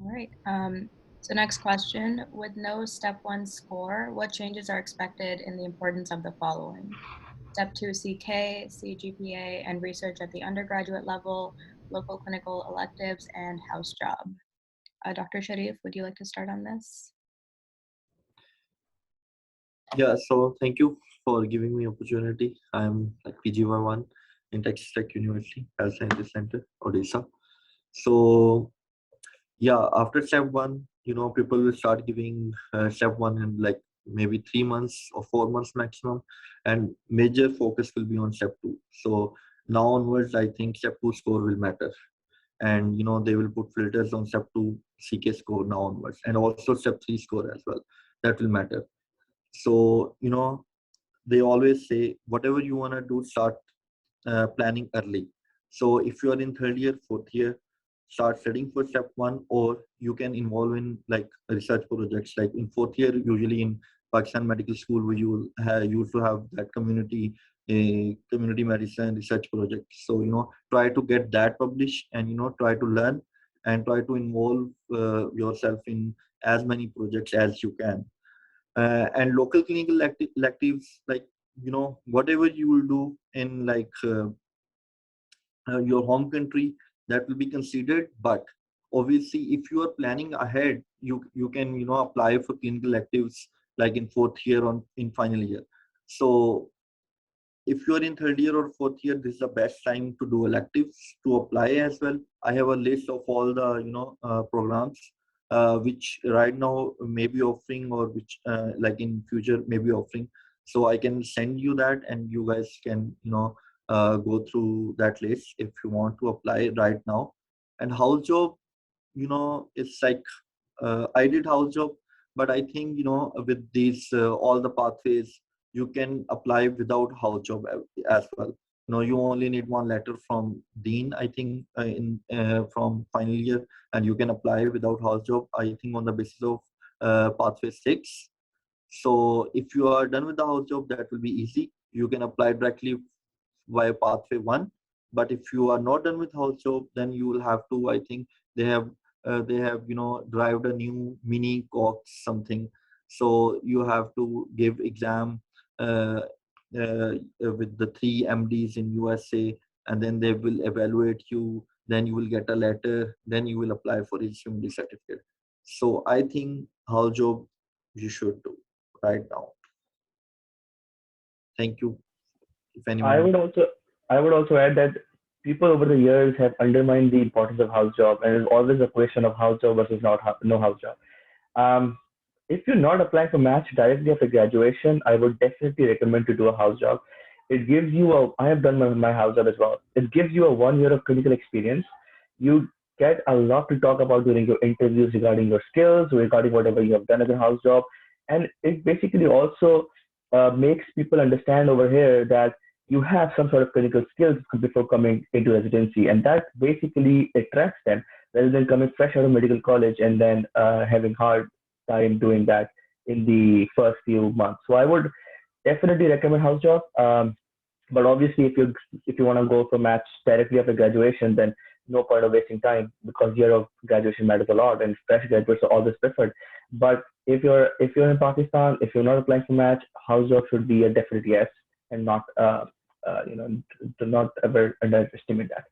All right. So next question, with no step one score, what changes are expected in the importance of the following? Step two, CK, CGPA, and research at the undergraduate level, local clinical electives, and house job. Dr. Sharif, would you like to start on this? Yeah, so thank you for giving me opportunity. I'm like PGY1 in Texas Tech University, Health Sciences Center, Odisha. So yeah, after step one, people will start giving step one in like maybe 3 months or 4 months maximum, and major focus will be on step two. So now onwards, I think step two score will matter, and they will put filters on step two CK score now onwards, and also step three score as well. That will matter. So they always say whatever you want to do, start planning early. So if you are in third year, fourth year, start studying for step one, or you can involve in like research projects. Like in fourth year, usually in Pakistan Medical School, we used to have that community medicine research project. So try to get that published, and try to learn and try to involve yourself in as many projects as you can. And local clinical electives, like whatever you will do in like your home country, that will be considered. But obviously if you are planning ahead, you can apply for clinical electives like in fourth year or in final year. So if you are in third year or fourth year, this is the best time to do electives, to apply as well. I have a list of all the programs which right now may be offering, or which like in future may be offering. So I can send you that, and you guys can go through that list if you want to apply right now. And house job, it's like I did house job, but I think with these all the pathways, you can apply without house job as well. You only need one letter from dean, I think, in from final year, and you can apply without house job, I think, on the basis of pathway 6. So if you are done with the house job, that will be easy. You can apply directly via pathway 1. But if you are not done with house job, then you will have to, I think, they have derived a new mini cox something. So you have to give exam uh, with the 3 MDs in USA, and then they will evaluate you. Then you will get a letter. Then you will apply for HMD certificate. So I think house job you should do right now. Thank you. If I anyone. would also I would also add that people over the years have undermined the importance of house job, and it's always a question of house job versus no house job. Um, if you're not applying for match directly after graduation, I would definitely recommend to do a house job. It gives you a, I have done my house job as well. It gives you a 1 year of clinical experience. You get a lot to talk about during your interviews regarding your skills, regarding whatever you have done as a house job. And it basically also makes people understand over here that you have some sort of clinical skills before coming into residency. And that basically attracts them rather than coming fresh out of medical college and then having hard time doing that in the first few months. So I would definitely recommend house job. But obviously, if you want to go for match directly after graduation, then no point of wasting time because year of graduation matters a lot, and fresh graduates are always preferred. But if you're in Pakistan, if you're not applying for match, house job should be a definite yes, and not do not ever underestimate that.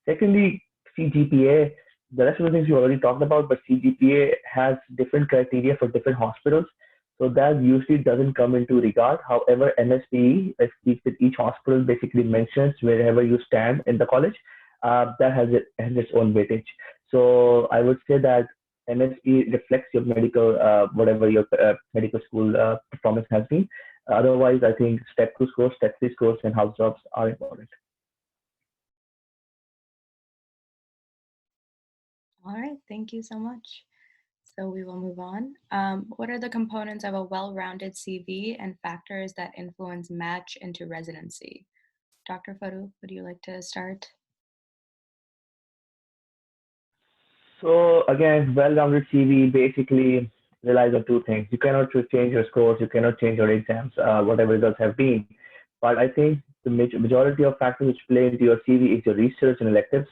Secondly, CGPA. The rest of the things you already talked about, but CGPA has different criteria for different hospitals. So that usually doesn't come into regard. However, MSP speaks with each hospital, basically mentions wherever you stand in the college, that has its own weightage. So I would say that MSP reflects your medical, whatever your medical school performance has been. Otherwise, I think step two scores, step three scores, and house jobs are important. All right, thank you so much. So we will move on. What are the components of a well-rounded CV and factors that influence match into residency? Dr. Farouk, would you like to start? So again, well-rounded CV basically relies on two things. You cannot just change your scores, you cannot change your exams, whatever results have been. But I think the majority of factors which play into your CV is your research and electives.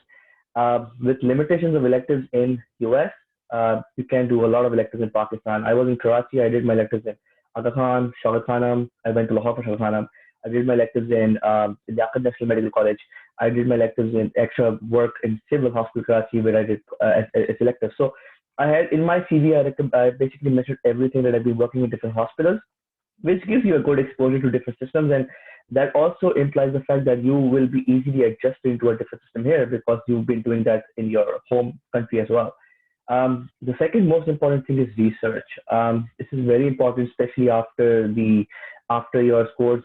With limitations of electives in US, You can do a lot of electives in Pakistan. I was in Karachi. I did my electives in Aga Khan, Shah Khanam. I went to Lahore for Shah Khanam. I did my electives in Liaquat National Medical College. I did my electives in extra work in Civil Hospital Karachi, where I did as elective. So I had in my CV, I basically mentioned everything that I've been working in different hospitals, which gives you a good exposure to different systems. And that also implies the fact that you will be easily adjusting to a different system here because you've been doing that in your home country as well. The second most important thing is research. This is very important, especially after your scores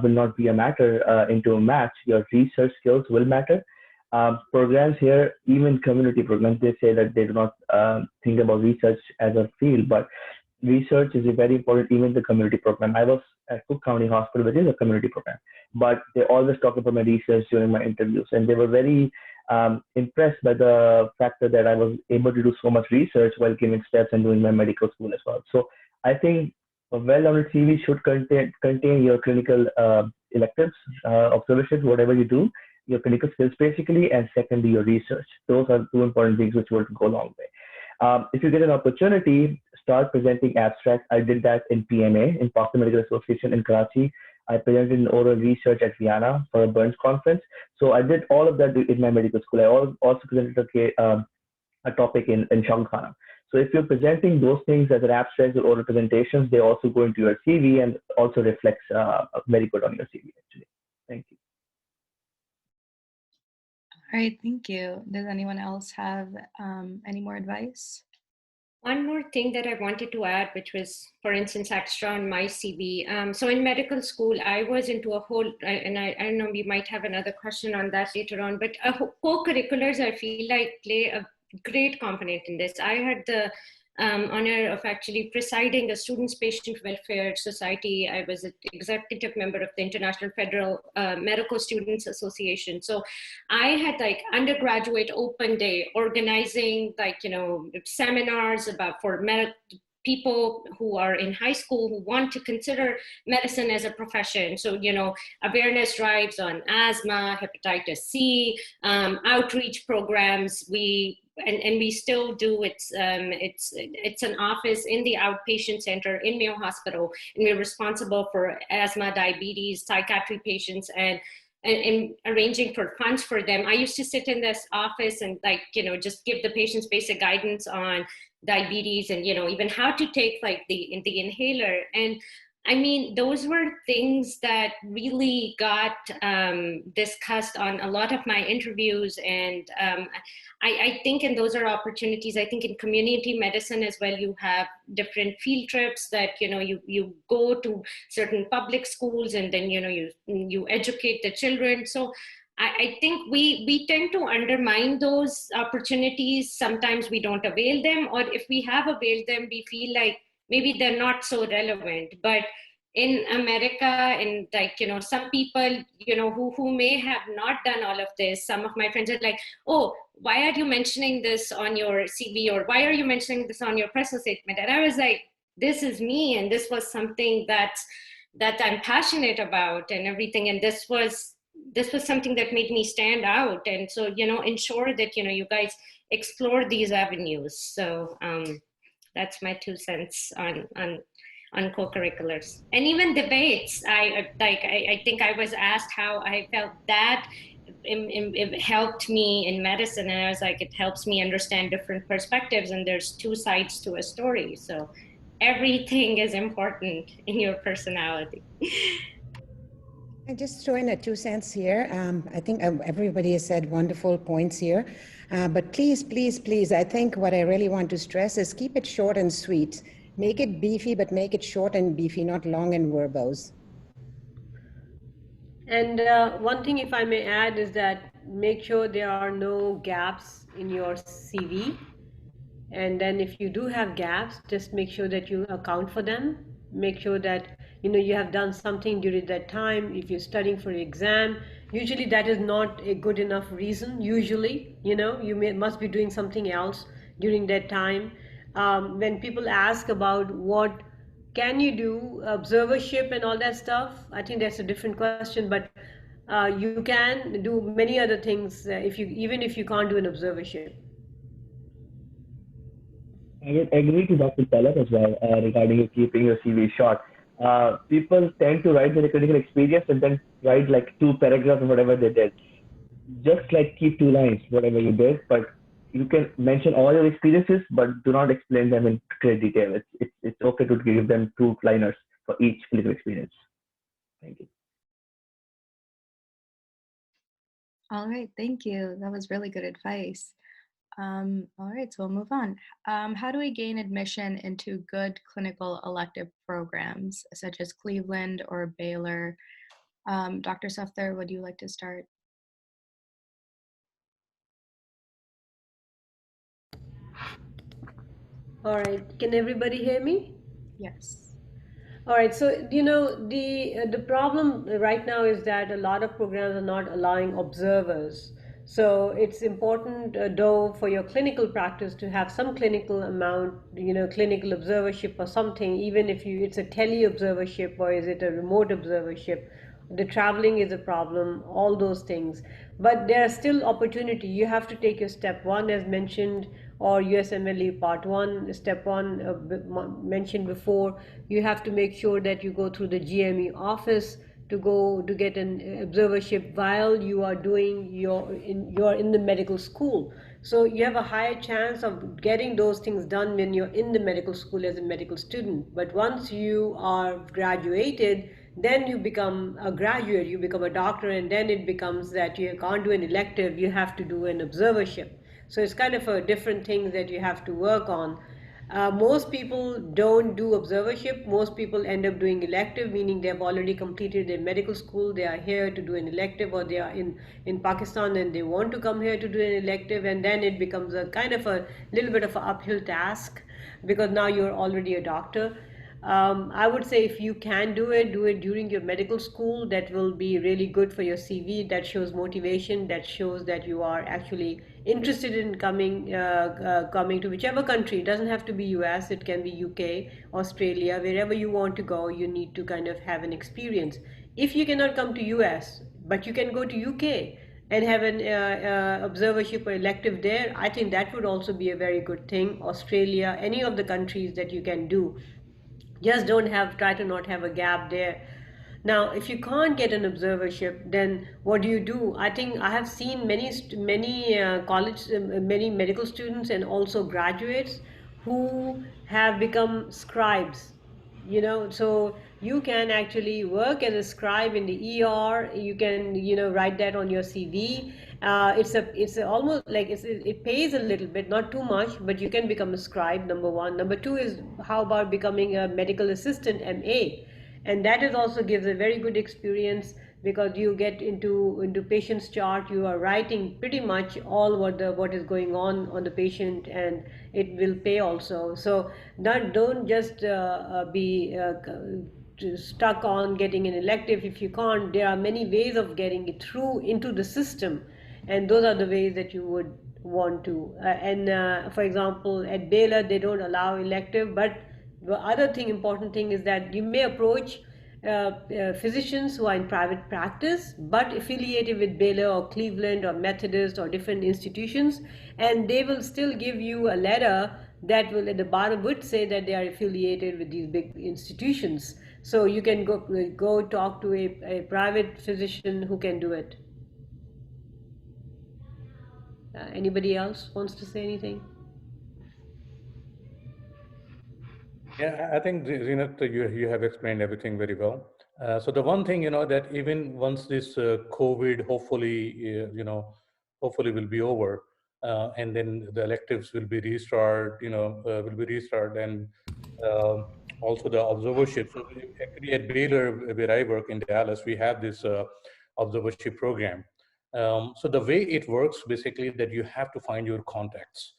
will not be a matter into a match. Your research skills will matter. Programs here, even community programs, they say that they do not think about research as a field, but research is very important, even the community program. I was at Cook County Hospital, which is a community program, but they always talk about my research during my interviews, and they were very impressed by the fact that I was able to do so much research while giving steps and doing my medical school as well. So I think a well-rounded CV should contain your clinical electives, observership, whatever you do, your clinical skills basically, and secondly, your research. Those are two important things which will go a long way. If you get an opportunity, start presenting abstracts. I did that in PMA, in Pakistan Medical Association in Karachi. I presented an oral research at Vienna for a burns conference. So I did all of that in my medical school. I also presented a topic in Shah Khanam. So if you're presenting those things as an abstract or oral presentations, they also go into your CV and also reflects very good on your CV actually. Thank you. All right, thank you. Does anyone else have any more advice? One more thing that I wanted to add, which was, for instance, extra on my CV. So in medical school, I was into a whole, and I don't know, we might have another question on that later on, but co-curriculars, I feel like play a great component in this. I had the honor of actually presiding a Students Patient Welfare Society. I was an executive member of the International Federal Medical Students Association. So I had like undergraduate open day organizing seminars for people who are in high school who want to consider medicine as a profession. So, awareness drives on asthma, hepatitis C, outreach programs. And we still do. It's an office in the outpatient center in Mayo Hospital, and we're responsible for asthma, diabetes, psychiatry patients, and arranging for funds for them. I used to sit in this office and just give the patients basic guidance on diabetes and even how to take the inhaler. And I mean, those were things that really got discussed on a lot of my interviews. And I think, and those are opportunities, I think in community medicine as well, you have different field trips that, you go to certain public schools and then, you educate the children. So I think we tend to undermine those opportunities. Sometimes we don't avail them, or if we have availed them, we feel like maybe they're not so relevant. But in America, and some people, who may have not done all of this, some of my friends are like, oh, why are you mentioning this on your CV, or why are you mentioning this on your personal statement? And I was like, this is me, and this was something that I'm passionate about and everything. And this was something that made me stand out. And so, ensure that, you guys explore these avenues. So that's my 2 cents on co-curriculars. And even debates. I think I was asked how I felt that it helped me in medicine. And I was like, it helps me understand different perspectives, and there's 2 sides to a story. So everything is important in your personality. I just throw in a 2 cents here. I think everybody has said wonderful points here. But please, please, please, I think what I really want to stress is keep it short and sweet. Make it beefy, but make it short and beefy, not long and verbose. And one thing, if I may add, is that make sure there are no gaps in your CV. And then if you do have gaps, just make sure that you account for them. Make sure that you have done something during that time. If you're studying for an exam, usually that is not a good enough reason. Usually, you must be doing something else during that time. When people ask about what can you do, observership and all that stuff, I think that's a different question. But you can do many other things even if you can't do an observership. I agree to Dr. Talat as well regarding you keeping your CV short. People tend to write their clinical experience and then write like 2 paragraphs of whatever they did. Just like keep 2 lines, whatever you did, but you can mention all your experiences, but do not explain them in great detail. It's okay to give them 2 liners for each clinical experience. Thank you. All right, thank you. That was really good advice. All right, so we'll move on. How do we gain admission into good clinical elective programs such as Cleveland or Baylor? Dr. Sufder, would you like to start? All right, can everybody hear me? Yes. All right, so the problem right now is that a lot of programs are not allowing observers. So it's important, though, for your clinical practice to have some clinical amount, clinical observership or something, even if it's a tele-observership or is it a remote observership. The traveling is a problem, all those things. But there are still opportunity. You have to take your step one as mentioned, or USMLE part one, step one mentioned before. You have to make sure that you go through the GME office to go to get an observership while you are doing you're in the medical school. So you have a higher chance of getting those things done when you're in the medical school as a medical student. But once you are graduated, then you become a graduate, you become a doctor, and then it becomes that you can't do an elective, you have to do an observership. So it's kind of a different thing that you have to work on. Most people don't do observership. Most people end up doing elective, meaning they have already completed their medical school. They are here to do an elective, or they are in Pakistan and they want to come here to do an elective, and then it becomes a kind of a little bit of an uphill task because now you're already a doctor. I would say if you can do it during your medical school. That will be really good for your CV. That shows motivation. That shows that you are actually interested in coming to whichever country. It doesn't have to be US. It can be UK, Australia, wherever you want to go. You need to kind of have an experience. If you cannot come to US, but you can go to UK and have an observership or elective there, I think that would also be a very good thing. Australia, any of the countries that you can do, just don't have, try to not have a gap there. Now if you can't get an observership, then what do? I think I have seen many college many medical students and also graduates who have become scribes. So you can actually work as a scribe in the ER. You can write that on your CV. Almost like it pays a little bit, not too much, but you can become a scribe. Number one. Number two is, how about becoming a medical assistant, MA? And that is also gives a very good experience, because you get into patient's chart. You are writing pretty much all what is going on the patient, and it will pay also. So don't just be stuck on getting an elective. If you can't, there are many ways of getting it through into the system, and those are the ways that you would want to. For example, at Baylor they don't allow elective, but the other important thing is that you may approach physicians who are in private practice but affiliated with Baylor or Cleveland or Methodist or different institutions, and they will still give you a letter that will at the bottom would say that they are affiliated with these big institutions. So you can go talk to a private physician who can do it. Anybody else wants to say anything? Yeah, I think Zinat, you have explained everything very well. So the one thing, that even once this COVID hopefully, hopefully will be over, and then the electives will be restart, and um also the observership. So actually at Baylor, where I work in Dallas, we have this observership program. So the way it works basically that you have to find your contacts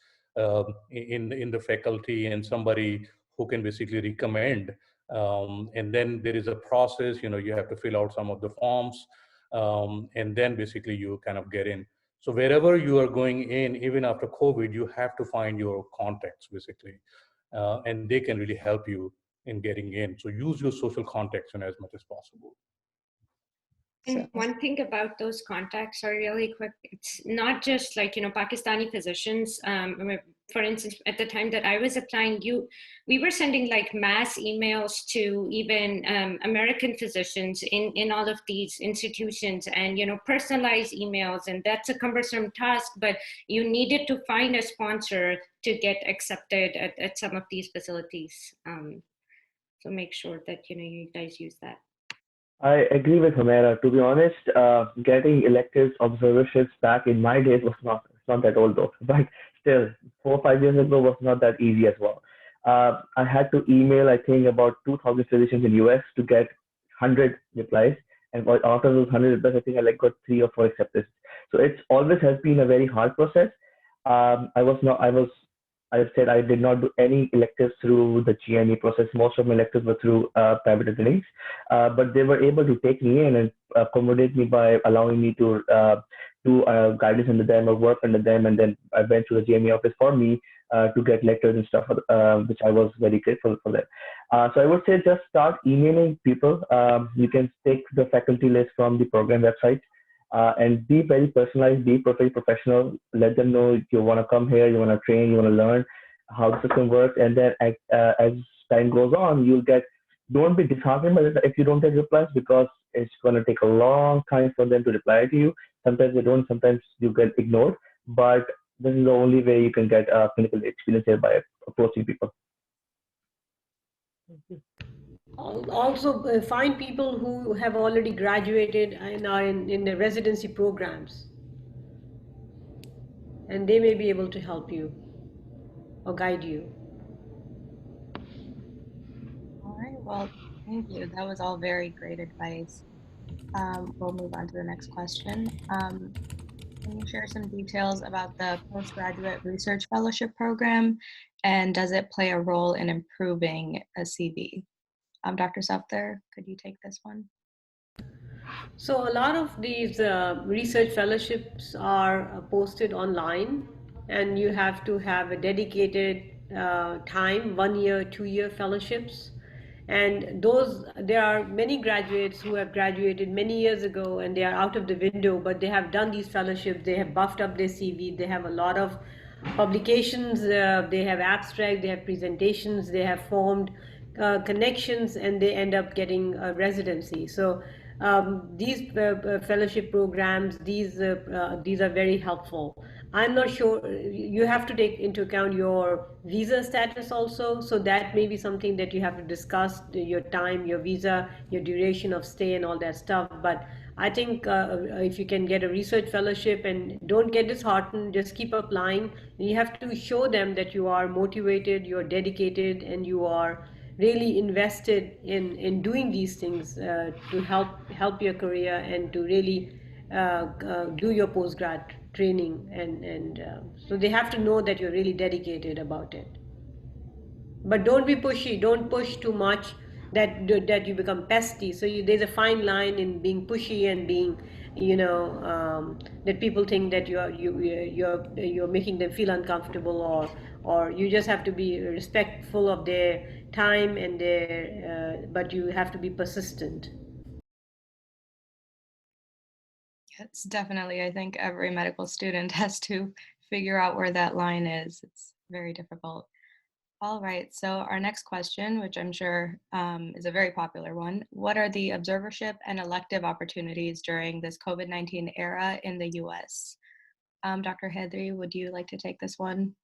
in the faculty, and somebody who can basically recommend. And then there is a process, you have to fill out some of the forms, and then basically you kind of get in. So wherever you are going in, even after COVID, you have to find your contacts basically, and they can really help you in getting in. So use your social contacts as much as possible. And one thing about those contacts are really quick. It's not just like, Pakistani physicians. For instance, at the time that I was applying, we were sending like mass emails to even American physicians in all of these institutions, and, personalized emails. And that's a cumbersome task, but you needed to find a sponsor to get accepted at some of these facilities. So make sure that, you guys use that. I agree with Humera. To be honest, getting electives observerships back in my days was not, it's not that old though, but still 4 or 5 years ago was not that easy as well. I had to email, I think, about 2,000 physicians in US to get 100 replies, and out of those 100 replies, I think I like got 3 or 4 acceptances. So it's always has been a very hard process. I said I did not do any electives through the GNE process. Most of my electives were through private clinics, but they were able to take me in and accommodate me by allowing me to do guidance under them or work under them. And then I went to the GME office for me to get lectures and stuff, which I was very grateful for that. So I would say just start emailing people. You can take the faculty list from the program website. And be very personalized, be very professional. Let them know you want to come here, you want to train, you want to learn how the system works. And then as time goes on, don't be disheartened if you don't get replies, because it's going to take a long time for them to reply to you. Sometimes they don't, sometimes you get ignored. But this is the only way you can get clinical experience here, by approaching people. Also, find people who have already graduated and are in the residency programs, and they may be able to help you or guide you. All right, well, thank you. That was all very great advice. We'll move on to the next question. Can you share some details about the postgraduate research fellowship program, and does it play a role in improving a CV? Dr. Safdar, could you take this one? So a lot of these research fellowships are posted online, and you have to have a dedicated time, 1 year, 2 year fellowships. And there are many graduates who have graduated many years ago and they are out of the window, but they have done these fellowships, they have buffed up their CV, they have a lot of publications, they have abstracts, they have presentations, they have formed connections, and they end up getting a residency. So these fellowship programs, these are very helpful. I'm not sure, you have to take into account your visa status also, so that may be something that you have to discuss, your time, your visa, your duration of stay and all that stuff. But I think if you can get a research fellowship, and don't get disheartened, just keep applying. You have to show them that you are motivated, you're dedicated, and you are really invested in doing these things to help your career and to really do your postgrad training, and so they have to know that you're really dedicated about it. But don't be pushy, don't push too much that you become pesty. So there's a fine line in being pushy and being, that people think that you're making them feel uncomfortable, or you just have to be respectful of their time and but you have to be persistent. It's definitely, I think every medical student has to figure out where that line is. It's very difficult. All right, so our next question, which I'm sure is a very popular one. What are the observership and elective opportunities during this COVID-19 era in the US? Dr. Hedri, would you like to take this one?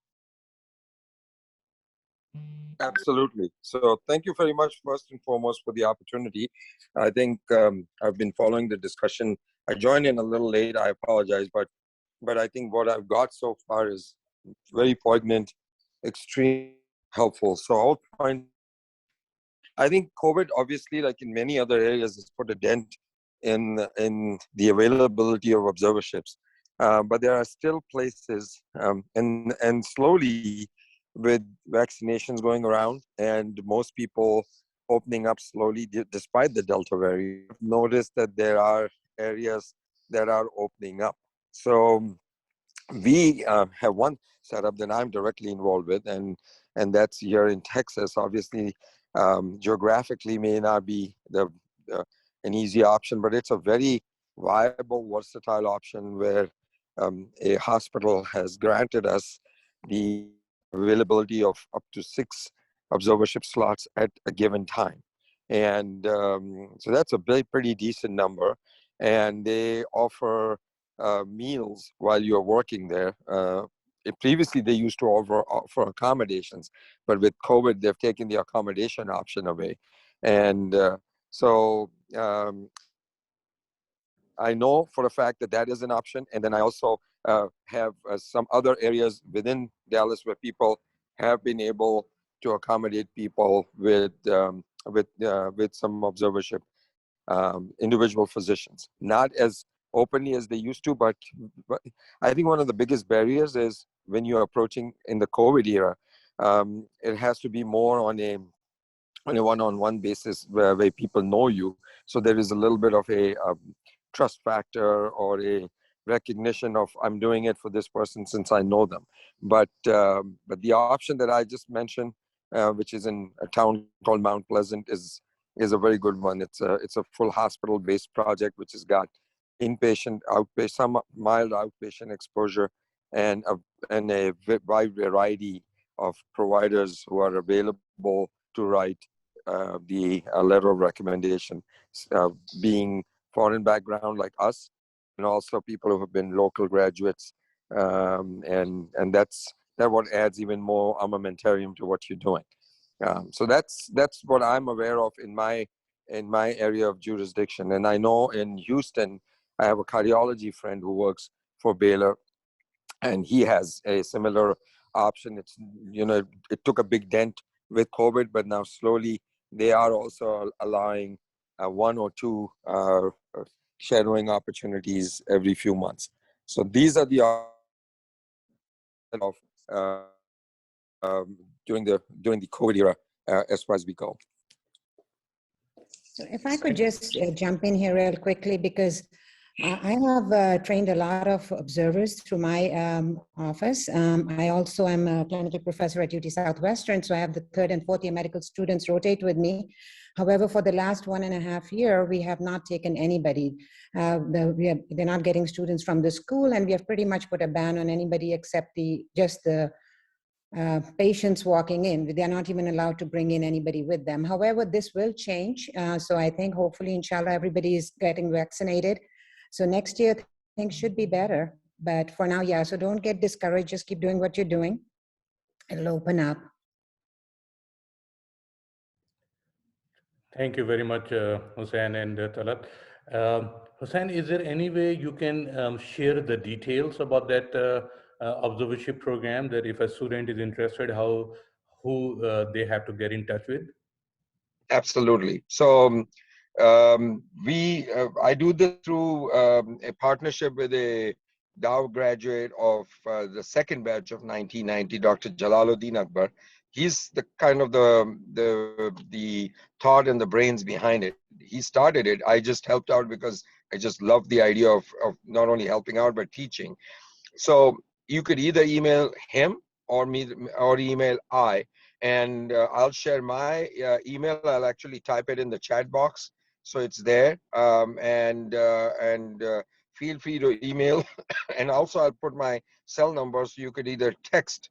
Absolutely. So thank you very much, first and foremost, for the opportunity. I think I've been following the discussion. I joined in a little late, I apologize, but I think what I've got so far is very poignant, extremely helpful. So I'll find, I think COVID, obviously, like in many other areas, has put a dent in the availability of observerships. But there are still places, and slowly, with vaccinations going around and most people opening up slowly despite the Delta variant, I've noticed that there are areas that are opening up. So we have one setup that I'm directly involved with, and that's here in Texas. Obviously, geographically may not be an easy option, but it's a very viable, versatile option where a hospital has granted us the availability of up to 6 observership slots at a given time. And so that's a pretty decent number. And they offer meals while you're working there. Previously, they used to offer accommodations, but with COVID, they've taken the accommodation option away. And so I know for a fact that that is an option. And then I also have some other areas within Dallas where people have been able to accommodate people with some observership, individual physicians. Not as openly as they used to, but I think one of the biggest barriers is when you're approaching in the COVID era, it has to be more on a one-on-one basis where people know you. So there is a little bit of a trust factor or a recognition of I'm doing it for this person since I know them. But the option that I just mentioned, which is in a town called Mount Pleasant, is a very good one. It's a full hospital-based project which has got inpatient, outpatient, some mild outpatient exposure, and a wide variety of providers who are available to write the letter of recommendation, being foreign background like us, and also people who have been local graduates, and that what adds even more armamentarium to what you're doing. So that's what I'm aware of in my area of jurisdiction. And I know in Houston, I have a cardiology friend who works for Baylor, and he has a similar option. It's, it took a big dent with COVID, but now slowly they are also allowing 1 or 2 shadowing opportunities every few months. So these are the of during the COVID era as far as we go. So if I could just jump in here real quickly, because I have trained a lot of observers through my office. I also am a clinical professor at UT Southwestern, so I have the 3rd and 4th year medical students rotate with me. However, for the last 1.5 years, we have not taken anybody. They're not getting students from the school, and we have pretty much put a ban on anybody except just the patients walking in. They're not even allowed to bring in anybody with them. However, this will change. So I think hopefully, inshallah, everybody is getting vaccinated. So next year, things should be better. But for now, yeah, so don't get discouraged. Just keep doing what you're doing. It'll open up. Thank you very much, Hussain and Talat. Hussain, is there any way you can share the details about that observership program, that if a student is interested, who they have to get in touch with? Absolutely. So I do this through a partnership with a Dow graduate of the second batch of 1990, Dr. Jalaluddin Akbar. He's the kind of the thought and the brains behind it. He started it. I just helped out because I just love the idea of not only helping out but teaching. So you could either email him or me, or email I, and I'll share my email. I'll actually type it in the chat box, so it's there. And feel free to email, and also I'll put my cell number, so you could either text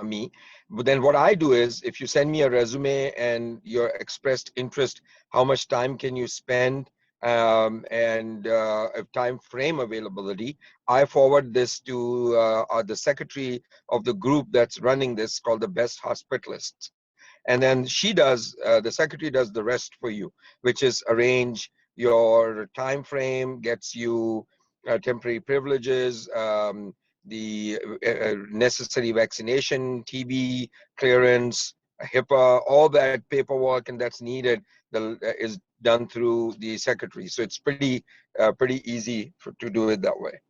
me. But then what I do is, if you send me a resume and your expressed interest, how much time can you spend, and time frame availability, I forward this to the secretary of the group that's running this, called the Best Hospitalists. And then she does, the secretary does the rest for you, which is arrange your time frame, gets you temporary privileges, the necessary vaccination, TB clearance, HIPAA, all that paperwork and that's needed is done through the secretary. So it's pretty easy to do it that way.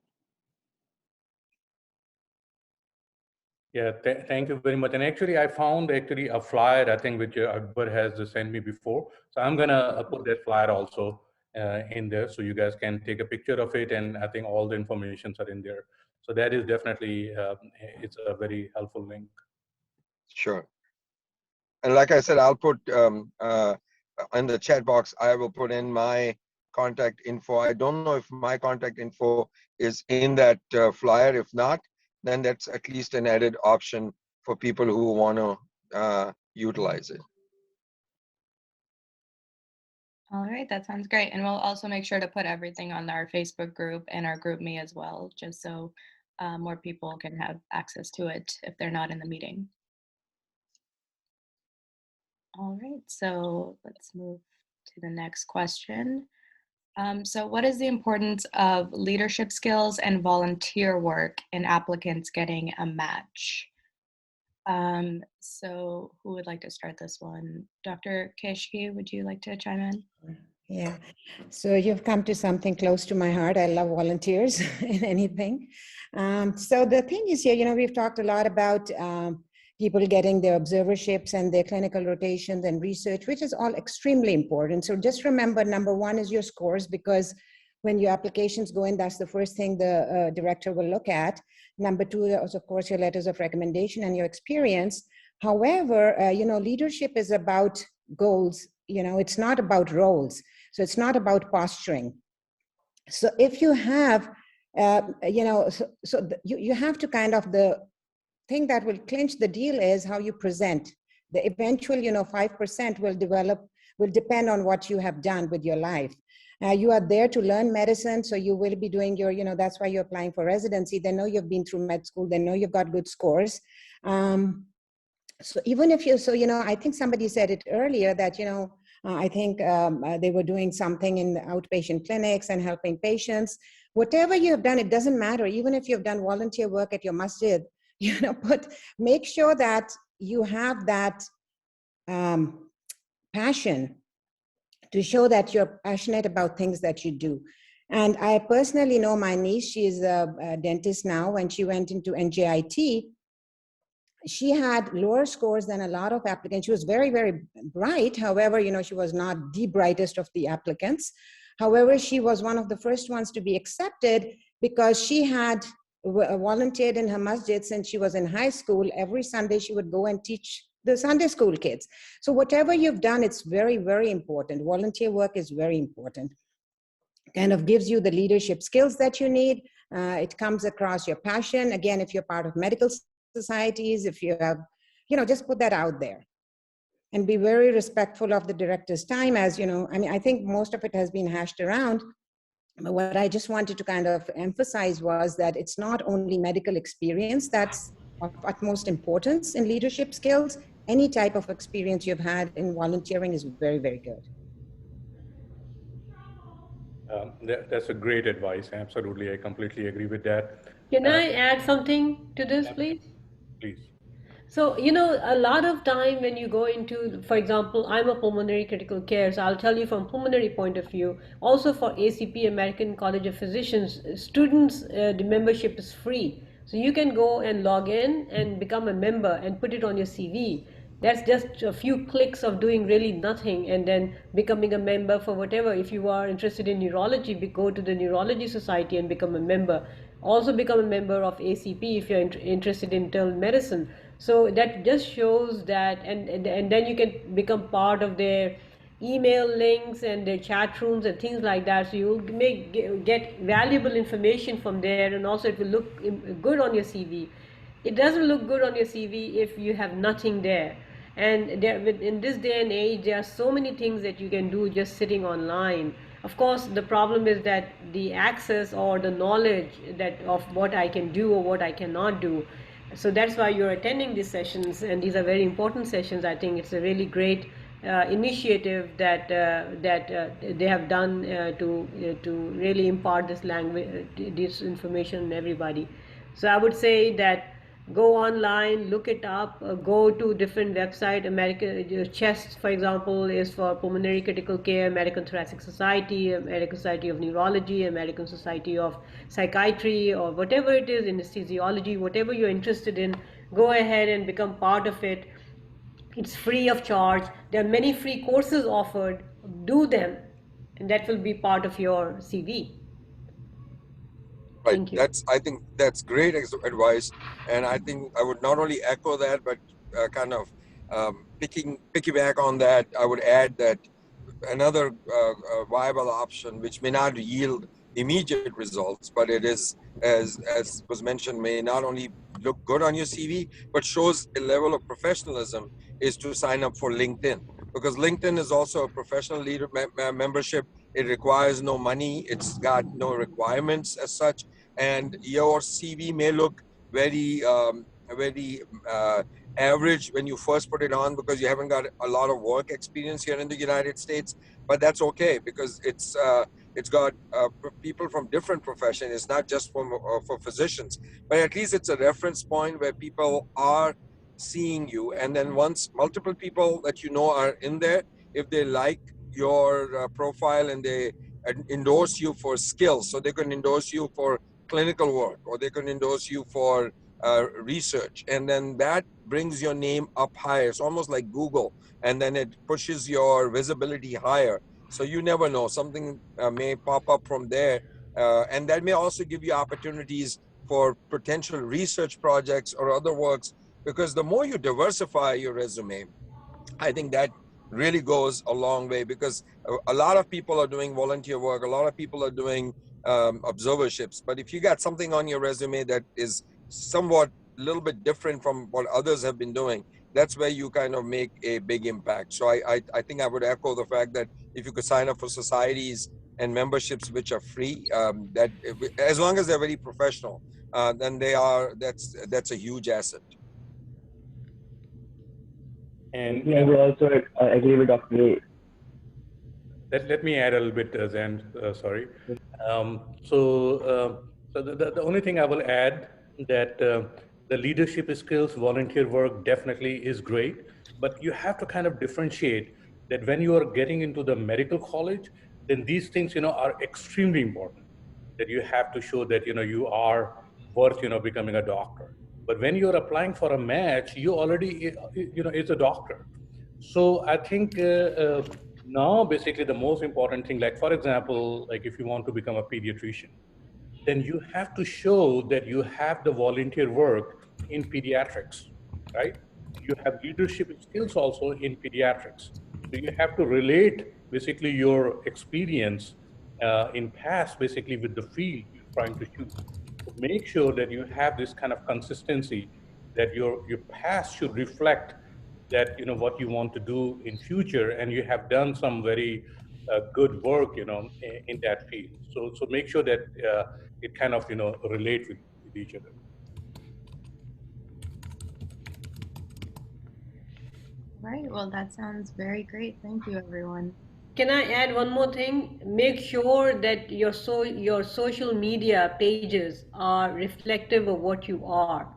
Yeah, thank you very much. And actually, I found a flyer, I think, which Akbar has sent me before. So I'm gonna put that flyer also in there, so you guys can take a picture of it. And I think all the informations are in there. So that is definitely, it's a very helpful link. Sure. And like I said, I'll put in the chat box, I will put in my contact info. I don't know if my contact info is in that flyer. If not, then that's at least an added option for people who want to utilize it. All right, that sounds great. And we'll also make sure to put everything on our Facebook group and our group me as well, just so more people can have access to it if they're not in the meeting. All right, so let's move to the next question. So what is the importance of leadership skills and volunteer work in applicants getting a match? So who would like to start this one? Dr. Keshki, would you like to chime in? Yeah, so you've come to something close to my heart. I love volunteers in anything. So the thing is here, you know, we've talked a lot about people getting their observerships and their clinical rotations and research, which is all extremely important. So just remember, number one is your scores, because when your applications go in, that's the first thing the director will look at. Number two is, of course, your letters of recommendation and your experience. However, you know, leadership is about goals. You know, it's not about roles. So it's not about posturing. So if you have, you know, you have to kind of, the thing that will clinch the deal is how you present. The eventual, you know, 5% will depend on what you have done with your life. You are there to learn medicine, so you will be doing your, you know, that's why you're applying for residency. They know you've been through med school. They know you've got good scores. So even if you, so, you know, I think somebody said it earlier that, you know, I think they were doing something in the outpatient clinics and helping patients. Whatever you have done, it doesn't matter. Even if you've done volunteer work at your masjid, you know, but make sure that you have that passion to show that you're passionate about things that you do. And I personally know my niece, she's a dentist now. When she went into NJIT, she had lower scores than a lot of applicants. She was very, very bright. However, you know, she was not the brightest of the applicants. However, she was one of the first ones to be accepted because she had volunteered in her masjid since she was in high school. Every Sunday she would go and teach the Sunday school kids. So whatever you've done, it's very, very important. Volunteer work is very important. Kind of gives you the leadership skills that you need. It comes across your passion. Again, if you're part of medical societies, if you have, you know, just put that out there. And be very respectful of the director's time. As you know, I mean, I think most of it has been hashed around. But what I just wanted to kind of emphasize was that it's not only medical experience that's of utmost importance in leadership skills. Any type of experience you've had in volunteering is very, very good. That's a great advice. Absolutely. I completely agree with that. Can I add something to this, please? Please. So, you know, a lot of time when you go into, for example, I'm a pulmonary critical care, so I'll tell you from pulmonary point of view. Also for ACP, American College of Physicians, students, the membership is free. So you can go and log in and become a member and put it on your CV. That's just a few clicks of doing really nothing and then becoming a member for whatever. If you are interested in neurology, go to the Neurology Society and become a member. Also become a member of ACP if you're interested in internal medicine. So that just shows that, and then you can become part of their email links and their chat rooms and things like that. So you'll get valuable information from there, and also it will look good on your CV. It doesn't look good on your CV if you have nothing there. And in this day and age, there are so many things that you can do just sitting online. Of course, the problem is that the access or the knowledge that of what I can do or what I cannot do. So that's why you're attending these sessions, and these are very important sessions. I think it's a really great initiative that they have done to really impart this language, this information to everybody. So I would say that go online, look it up, go to different websites. American CHEST, for example, is for pulmonary critical care, American Thoracic Society, American Society of Neurology, American Society of Psychiatry, or whatever it is, anesthesiology, whatever you're interested in, go ahead and become part of it. It's free of charge. There are many free courses offered. Do them, and that will be part of your CV. Right. I think that's great advice, and I think I would not only echo that, but kind of piggyback on that. I would add that another viable option, which may not yield immediate results, but it is, as was mentioned, may not only look good on your CV, but shows a level of professionalism, is to sign up for LinkedIn. Because LinkedIn is also a professional leader membership. It requires no money. It's got no requirements as such. And your CV may look very, very average when you first put it on because you haven't got a lot of work experience here in the United States. But that's okay because it's got people from different professions. It's not just for physicians, but at least it's a reference point where people are seeing you. And then once multiple people that you know are in there, if they like your profile and they endorse you for skills, so they can endorse you for clinical work or they can endorse you for research, and then that brings your name up higher. It's almost like Google, and then it pushes your visibility higher. So you never know, something may pop up from there, and that may also give you opportunities for potential research projects or other works, because the more you diversify your resume, I think that really goes a long way, because a lot of people are doing volunteer work, a lot of people are doing observerships. But if you got something on your resume that is somewhat a little bit different from what others have been doing, that's where you kind of make a big impact. So I think I would echo the fact that if you could sign up for societies and memberships which are free, that as long as they're very professional, then that's a huge asset. And I will also agree with Dr. Ray. let me add a little bit, Zen, sorry. So the only thing I will add that the leadership skills, volunteer work definitely is great, but you have to kind of differentiate that when you are getting into the medical college, then these things, are extremely important. That you have to show that, you are worth, becoming a doctor. But when you're applying for a match, you already, is a doctor. So I think now basically the most important thing, like for example, like if you want to become a pediatrician, then you have to show that you have the volunteer work in pediatrics, right? You have leadership skills also in pediatrics. So you have to relate basically your experience in past basically with the field you're trying to choose. So make sure that you have this kind of consistency, that your past should reflect that what you want to do in future, and you have done some very good work in that field. So make sure that it kind of relate with each other. Right. Well, that sounds very great. Thank you, everyone. Can I add one more thing? Make sure that your social media pages are reflective of what you are.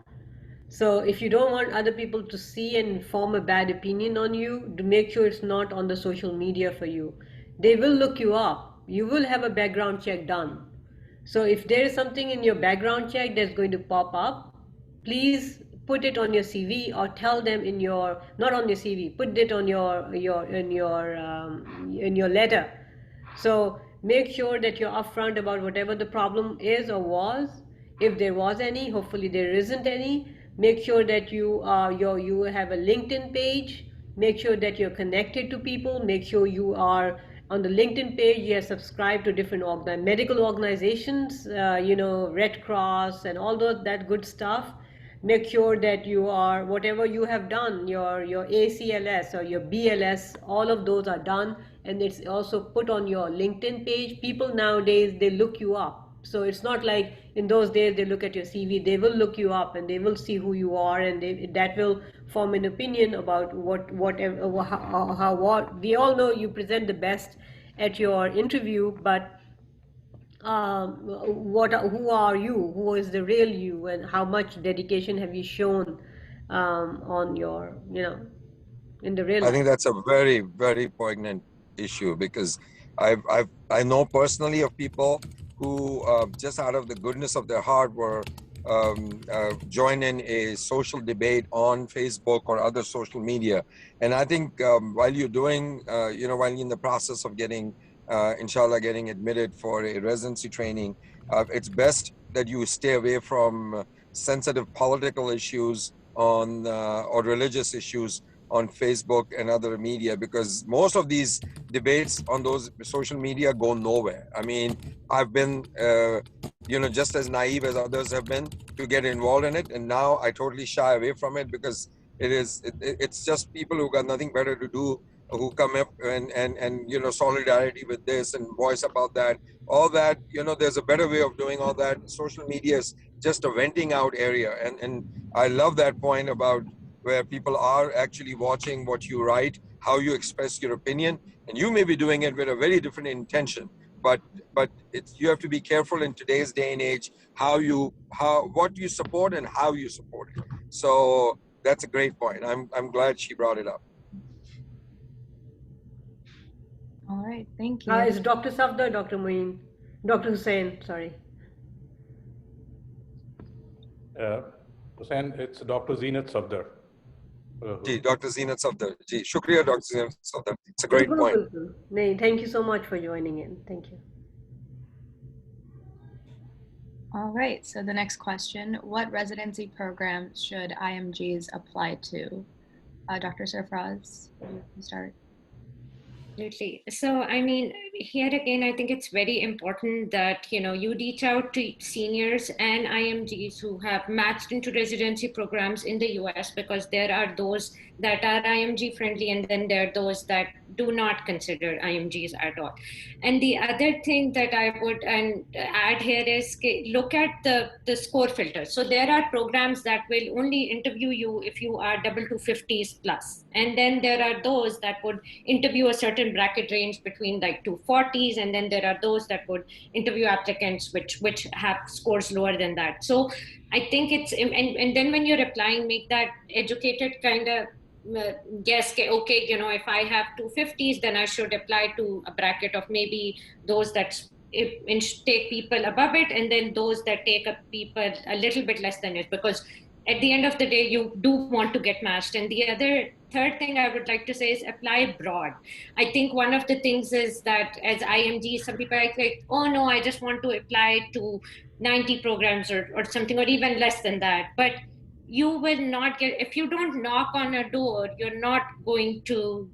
So if you don't want other people to see and form a bad opinion on you, to make sure it's not on the social media for you. They will look you up. You will have a background check done. So if there is something in your background check that's going to pop up, please put it on your CV, or tell them in your, not on your CV, put it on in your letter. So make sure that you're upfront about whatever the problem is or was. If there was any, hopefully there isn't any. Make sure that you have a LinkedIn page. Make sure that you're connected to people. Make sure you are on the LinkedIn page. You have subscribed to different medical organizations, Red Cross and all that good stuff. Make sure that you are, whatever you have done, your ACLS or your BLS, all of those are done, and it's also put on your LinkedIn page. People nowadays, they look you up. So it's not like in those days they look at your CV. They will look you up and they will see who you are, and that will form an opinion about what we all know you present the best at your interview, but who are you? Who is the real you, and how much dedication have you shown on your, in the real I life? think that's a very, very poignant issue, because I know personally of people who just out of the goodness of their heart were joining a social debate on Facebook or other social media. And I think while you're doing, while you're in the process of getting, inshallah, getting admitted for a residency training, it's best that you stay away from sensitive political issues or religious issues on Facebook and other media, because most of these debates on those social media go nowhere. I mean, I've been, just as naive as others have been to get involved in it, and now I totally shy away from it because it's just people who got nothing better to do who come up and solidarity with this and voice about that, all that. There's a better way of doing all that. Social media is just a venting out area, and I love that point about where people are actually watching what you write, how you express your opinion, and you may be doing it with a very different intention, but you have to be careful in today's day and age what you support and how you support it. So that's a great point. I'm glad she brought it up. All right, thank you. Is Dr. Safdar, Dr. Moeen? Dr. Hussain, sorry. Hussain, it's Dr. Zinat Safdar. Dr. Zinat Safdar. Shukriya, Dr. Zinat Safdar. It's a great point. Thank you so much for joining in. Thank you. All right, so the next question, what residency programs should IMGs apply to? Dr. Sarfraz, you can start. Absolutely. So, I mean, here again, I think it's very important that, you reach out to seniors and IMGs who have matched into residency programs in the US, because there are those that are IMG friendly, and then there are those that do not consider IMGs at all. And the other thing that I would add here is look at the score filter. So there are programs that will only interview you if you are double 250s plus. And then there are those that would interview a certain bracket range between like 240s. And then there are those that would interview applicants which have scores lower than that. So I think it's, and then when you're applying, make that educated kind of guess, okay, if I have 250s, then I should apply to a bracket of maybe those that take people above it, and then those that take up people a little bit less than it, because at the end of the day, you do want to get matched. And the third thing I would like to say is apply broad. I think one of the things is that as IMG, some people are like, oh no, I just want to apply to 90 programs or something, or even less than that. But you will not get, if you don't knock on a door, you're not going to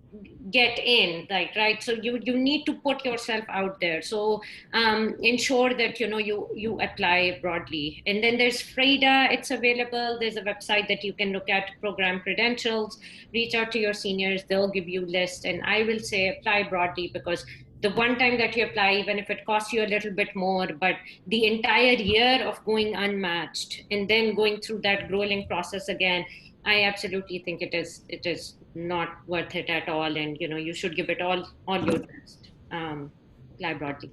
get in, right? So you need to put yourself out there. So ensure that you apply broadly. And then there's FREIDA, it's available. There's a website that you can look at program credentials, reach out to your seniors, they'll give you lists. And I will say apply broadly, because the one time that you apply, even if it costs you a little bit more, but the entire year of going unmatched and then going through that grueling process again, I absolutely think it is not worth it at all. And you should give it all your best. Apply broadly.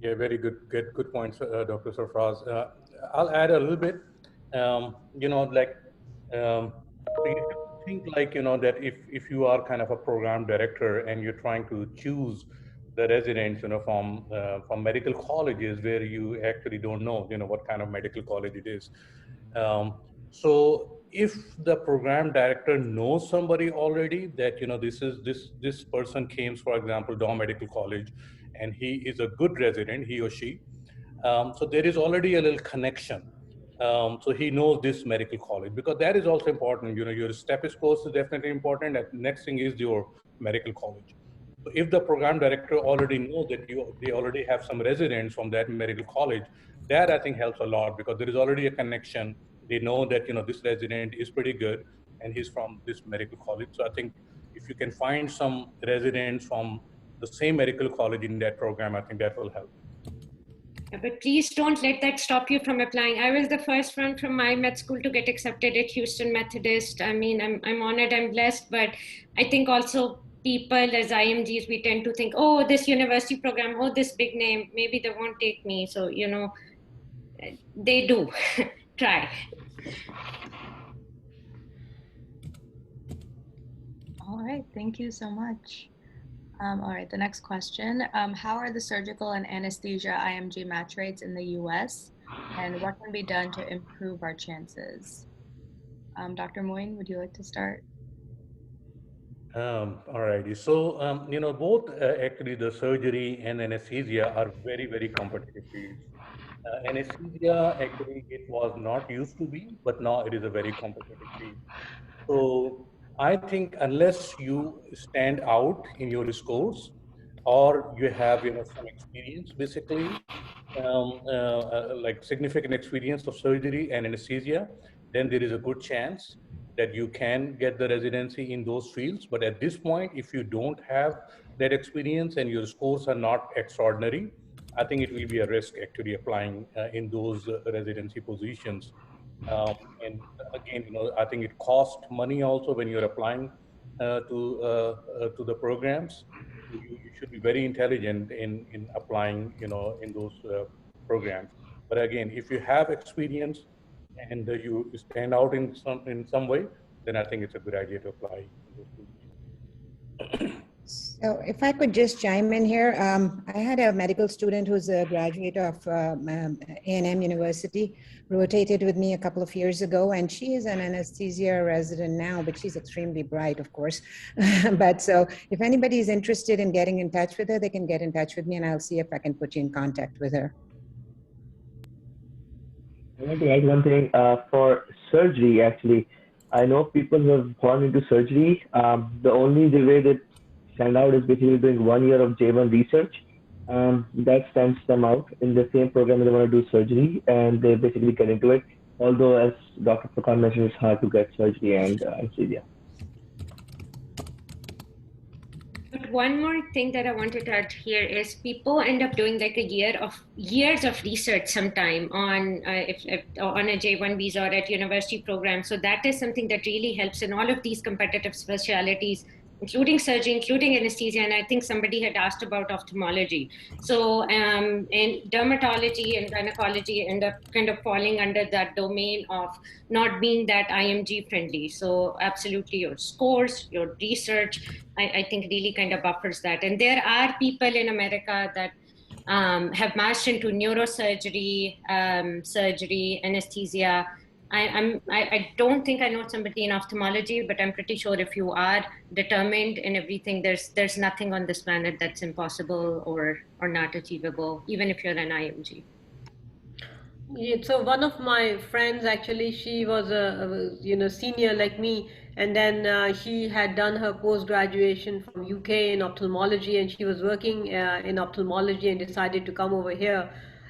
Yeah, very good points, Dr. Sarfraz. I'll add a little bit. So you think that if you are kind of a program director and you're trying to choose the residents, from medical colleges where you actually don't know, what kind of medical college it is. So if the program director knows somebody already that, this person came, for example, Dow Medical College, and he is a good resident, he or she. So there is already a little connection. So he knows this medical college, because that is also important. Your STEPIS course is definitely important. And next thing is your medical college. So if the program director already knows that they already have some residents from that medical college, that I think helps a lot, because there is already a connection. They know that, this resident is pretty good and he's from this medical college. So I think if you can find some residents from the same medical college in that program, I think that will help. Yeah, but please don't let that stop you from applying. I was the first one from my med school to get accepted at Houston Methodist. I mean, I'm honored, I'm blessed, but I think also people as IMGs, we tend to think, oh, this university program, oh, this big name, maybe they won't take me. So, they do. Try. All right, thank you so much. All right, the next question. How are the surgical and anesthesia IMG match rates in the US, and what can be done to improve our chances? Dr. Moeen, would you like to start? All righty. So, both actually the surgery and anesthesia are very, very competitive fields. Anesthesia, actually, it was not used to be, but now it is a very competitive field. So I think unless you stand out in your scores, or you have some experience, basically, like significant experience of surgery and anesthesia, then there is a good chance that you can get the residency in those fields. But at this point, if you don't have that experience and your scores are not extraordinary, I think it will be a risk actually applying in those residency positions. And again, I think it costs money also when you're applying to the programs. You should be very intelligent in applying, in those programs. But again, if you have experience and you stand out in some way, then I think it's a good idea to apply in those positions. So if I could just chime in here, I had a medical student who's a graduate of A&M University, rotated with me a couple of years ago, and she is an anesthesia resident now, but she's extremely bright, of course. But so if anybody is interested in getting in touch with her, they can get in touch with me and I'll see if I can put you in contact with her. I want to add one thing for surgery, actually. I know people who have gone into surgery. The only way that stand out is basically doing 1 year of J1 research. That stands them out in the same program they want to do surgery, and they basically get into it. Although, as Dr. Prakan mentioned, it's hard to get surgery and anesthesia. But one more thing that I wanted to add here is people end up doing like years of research sometime on on a J1 visa or at university program. So that is something that really helps in all of these competitive specialities, including surgery, including anesthesia, and I think somebody had asked about ophthalmology. So and dermatology and gynecology end up kind of falling under that domain of not being that IMG friendly. So absolutely your scores, your research, I think really kind of buffers that. And there are people in America that have matched into neurosurgery, surgery, anesthesia. I don't think I know somebody in ophthalmology, but I'm pretty sure if you are determined in everything, there's nothing on this planet that's impossible or not achievable, even if you're an IMG. Yeah, so one of my friends actually, she was a senior like me, and then she had done her post graduation from UK in ophthalmology, and she was working in ophthalmology and decided to come over here.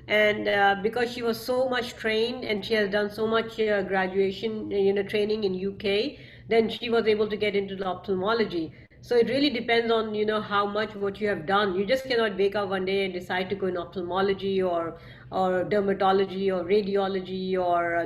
And because she was so much trained and she has done so much graduation training in UK, then she was able to get into the ophthalmology. So it really depends on how much what you have done. You just cannot wake up one day and decide to go in ophthalmology or dermatology or radiology or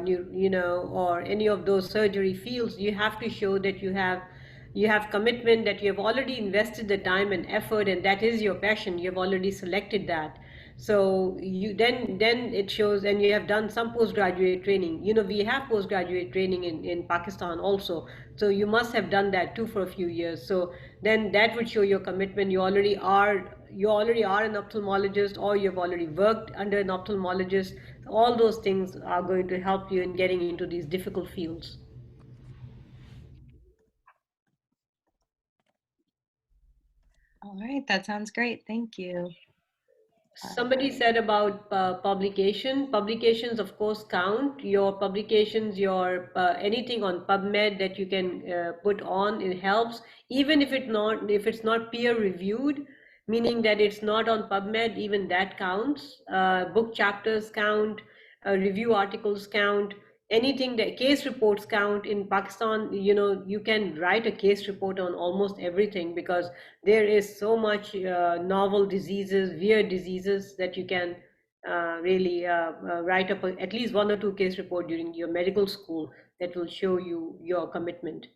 or any of those surgery fields. You have to show that you have commitment, that you have already invested the time and effort, and that is your passion. You have already selected that. So you then it shows, and you have done some postgraduate training. We have postgraduate training in Pakistan also. So you must have done that too for a few years. So then that would show your commitment. You already are an ophthalmologist, or you've already worked under an ophthalmologist. All those things are going to help you in getting into these difficult fields. All right, that sounds great. Thank you. Somebody said about publication. Publications, of course, count. Your publications, your anything on PubMed that you can put on, it helps. Even if it's not peer reviewed, meaning that it's not on PubMed, even that counts. Book chapters count. Review articles count. Anything that case reports count. In Pakistan, you can write a case report on almost everything, because there is so much novel diseases, weird diseases, that you can really write up at least 1 or 2 case report during your medical school that will show you your commitment.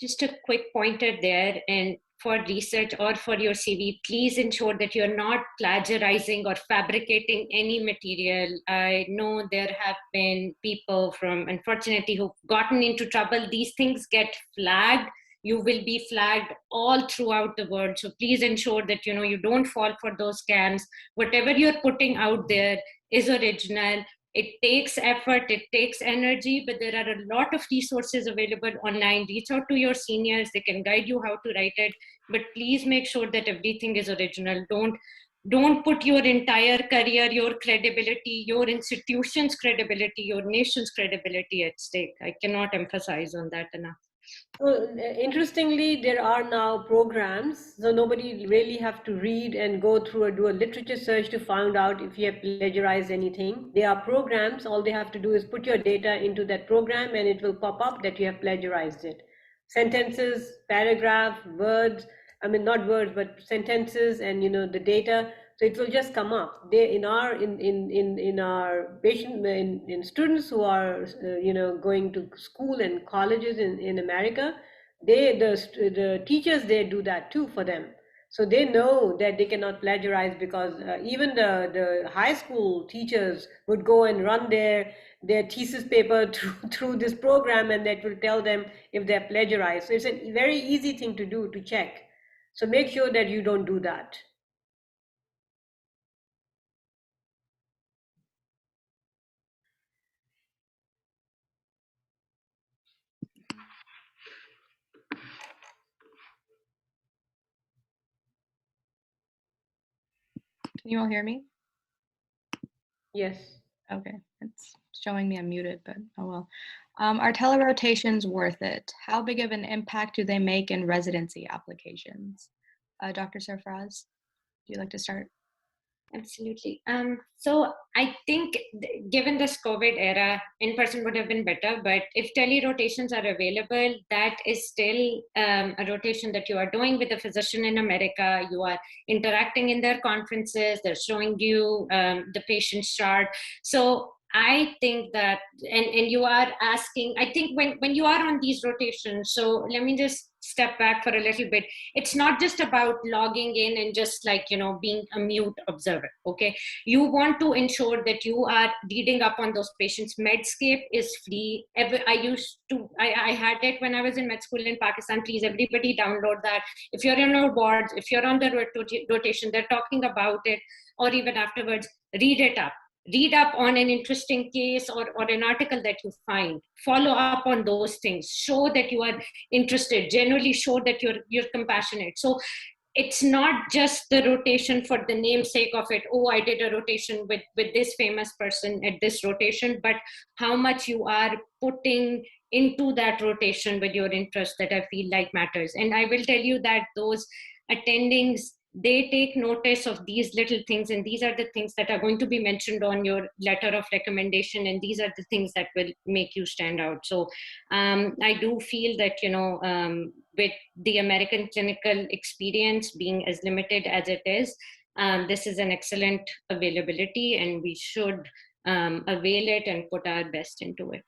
Just a quick pointer there, and for research or for your CV, please ensure that you're not plagiarizing or fabricating any material. I know there have been people unfortunately, who've gotten into trouble. These things get flagged. You will be flagged all throughout the world. So please ensure that you don't fall for those scams. Whatever you're putting out there is original. It takes effort, it takes energy, but there are a lot of resources available online. Reach out to your seniors, they can guide you how to write it, but please make sure that everything is original. Don't don't put your entire career, your credibility, your institution's credibility, your nation's credibility at stake. I cannot emphasize on that enough. Well, interestingly, there are now programs, so nobody really have to read and go through or do a literature search to find out if you have plagiarized anything. There are programs, all they have to do is put your data into that program and it will pop up that you have plagiarized it. Sentences, paragraph, words, I mean not words, but sentences and the data. So it will just come up. They in our patient in students who are going to school and colleges in America, the teachers they do that too for them. So they know that they cannot plagiarize because even the high school teachers would go and run their thesis paper through this program, and that will tell them if they're plagiarized. So it's a very easy thing to do to check. So make sure that you don't do that. Can you all hear me? Yes. Okay, it's showing me I'm muted, but oh well. Are telerotations worth it? How big of an impact do they make in residency applications? Dr. Sarfraz, would you like to start? Absolutely. So I think given this COVID era, in person would have been better, but if telerotations are available, that is still a rotation that you are doing with a physician in America. You are interacting in their conferences, they're showing you the patient's chart. So I think that, and you are asking, I think when you are on these rotations, so let me just step back for a little bit. It's not just about logging in and just being a mute observer. Okay, you want to ensure that you are reading up on those patients. Medscape is free. I had it when I was in med school in Pakistan. Please, everybody download that. If you're in our boards, if you're on the rotation, they're talking about it, or even afterwards, read it up. Read up on an interesting case or an article that you find. Follow up on those things. Show that you are interested. Generally show that you're compassionate. So it's not just the rotation for the namesake of it. Oh, I did a rotation with this famous person at this rotation, but how much you are putting into that rotation with your interest that I feel like matters. And I will tell you that those attendings, they take notice of these little things, and these are the things that are going to be mentioned on your letter of recommendation, and these are the things that will make you stand out. So I do feel that with the American clinical experience being as limited as it is, this is an excellent availability, and we should avail it and put our best into it.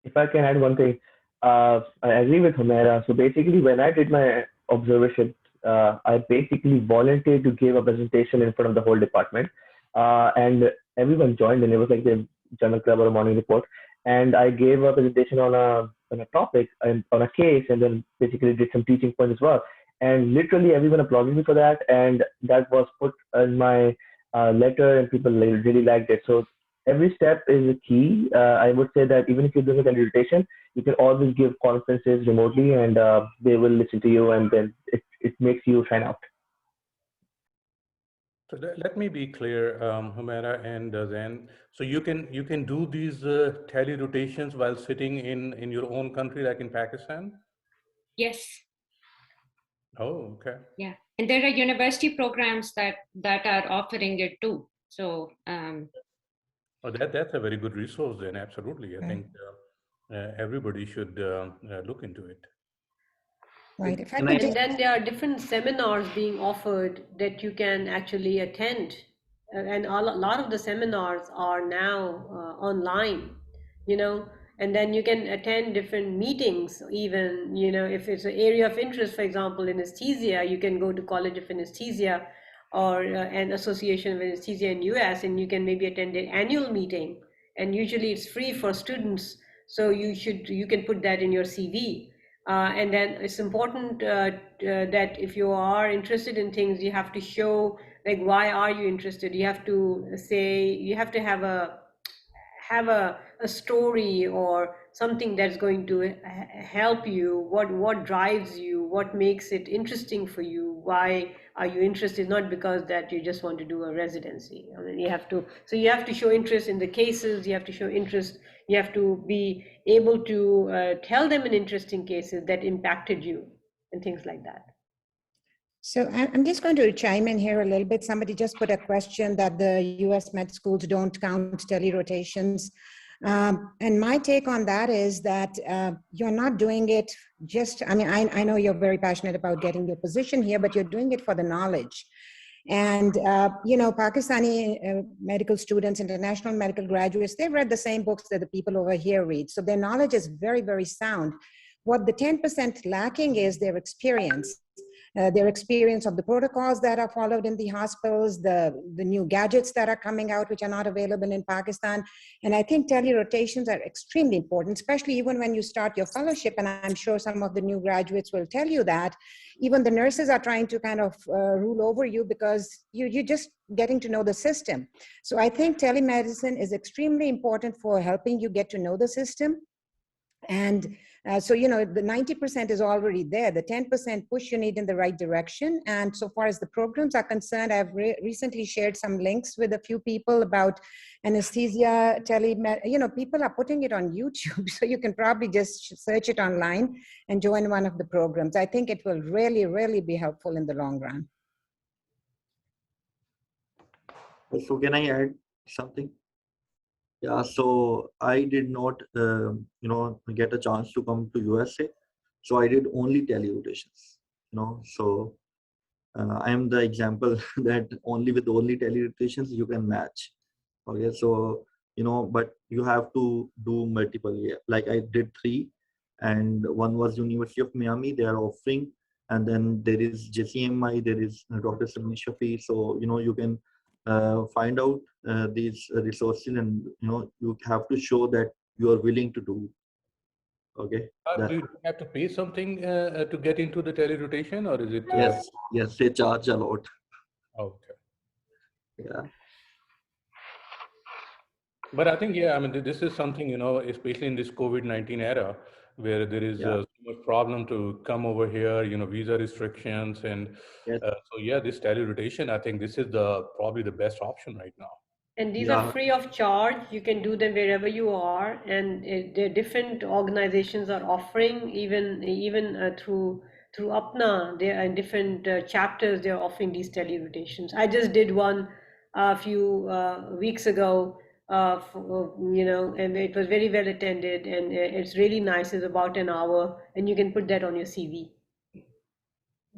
If I can add one thing, I agree with Humaira. So basically, when I did my observership, I basically volunteered to give a presentation in front of the whole department, and everyone joined, and it was like the journal club or a morning report. And I gave a presentation on a topic and on a case, and then basically did some teaching points as well. And literally everyone applauded me for that, and that was put in my letter, and people really liked it. So every step is a key. I would say that even if you're doing a consultation, you can always give conferences remotely, and they will listen to you, and then it makes you shine out. So let me be clear, Humaira and Zain. So you can do these telerotations while sitting in your own country, like in Pakistan? Yes. Oh, okay. Yeah, and there are university programs that are offering it too. So oh, that's a very good resource then. Absolutely, I think everybody should look into it. Right. If I And could just, then there are different seminars being offered that you can actually attend. And a lot of the seminars are now online, and then you can attend different meetings even, if it's an area of interest, for example, anesthesia, you can go to College of Anesthesia or an association of anesthesia in US, and you can maybe attend an annual meeting. And usually it's free for students. So you can put that in your CV. And then it's important that if you are interested in things, you have to show, like, why are you interested? You have to say, you have to have a story or something that's going to help you. What drives you? What makes it interesting for you? Why are you interested? Not because that you just want to do a residency. I mean, you have to. So you have to show interest in the cases. You have to show interest. You have to be able to tell them in interesting cases that impacted you and things like that. So I'm just going to chime in here a little bit. Somebody just put a question that the US med schools don't count telerotations. And my take on that is that you're not doing it just, I mean, I know you're very passionate about getting your position here, but you're doing it for the knowledge. And, you know, Pakistani medical students, international medical graduates, they've read the same books that the people over here read. So their knowledge is very, very sound. What the 10% lacking is their experience. Their experience of the protocols that are followed in the hospitals, the new gadgets that are coming out, which are not available in Pakistan. And I think telerotations are extremely important, especially even when you start your fellowship. And I'm sure some of the new graduates will tell you that even the nurses are trying to kind of rule over you because you're just getting to know the system. So I think telemedicine is extremely important for helping you get to know the system. And so, you know, the 90% is already there. The 10% push you need in the right direction. And so far as the programs are concerned, I've recently shared some links with a few people about anesthesia, you know, people are putting it on YouTube. So you can probably just search it online and join one of the programs. I think it will really, really be helpful in the long run. So can I add something? Yeah, so I did not, you know, get a chance to come to USA. So I did only telerotations, you know. So I am the example that only with only telerotations you can match. Okay, so you know, but you have to do multiple. Yeah, like I did 3, and one was University of Miami. They are offering, and then there is JCMI. There is Dr. Sabine Shafi. So you know, you can find out these resources, and you know, you have to show that you are willing to do. Okay. Do you have to pay something to get into the telerotation, or is it? Yes, yes, they charge a lot. Okay. Yeah. But I think, yeah, I mean, this is something, you know, especially in this COVID-19 era, where there is so much problem to come over here, you know, visa restrictions. And so, yeah, this telerotation, I think this is probably the best option right now. And these are free of charge. You can do them wherever you are, and the different organizations are offering even through APNA. There are different chapters. They are offering these telerotations. I just did one a few weeks ago. You know, and it was very well attended, and it's really nice. It's about an hour, and you can put that on your CV.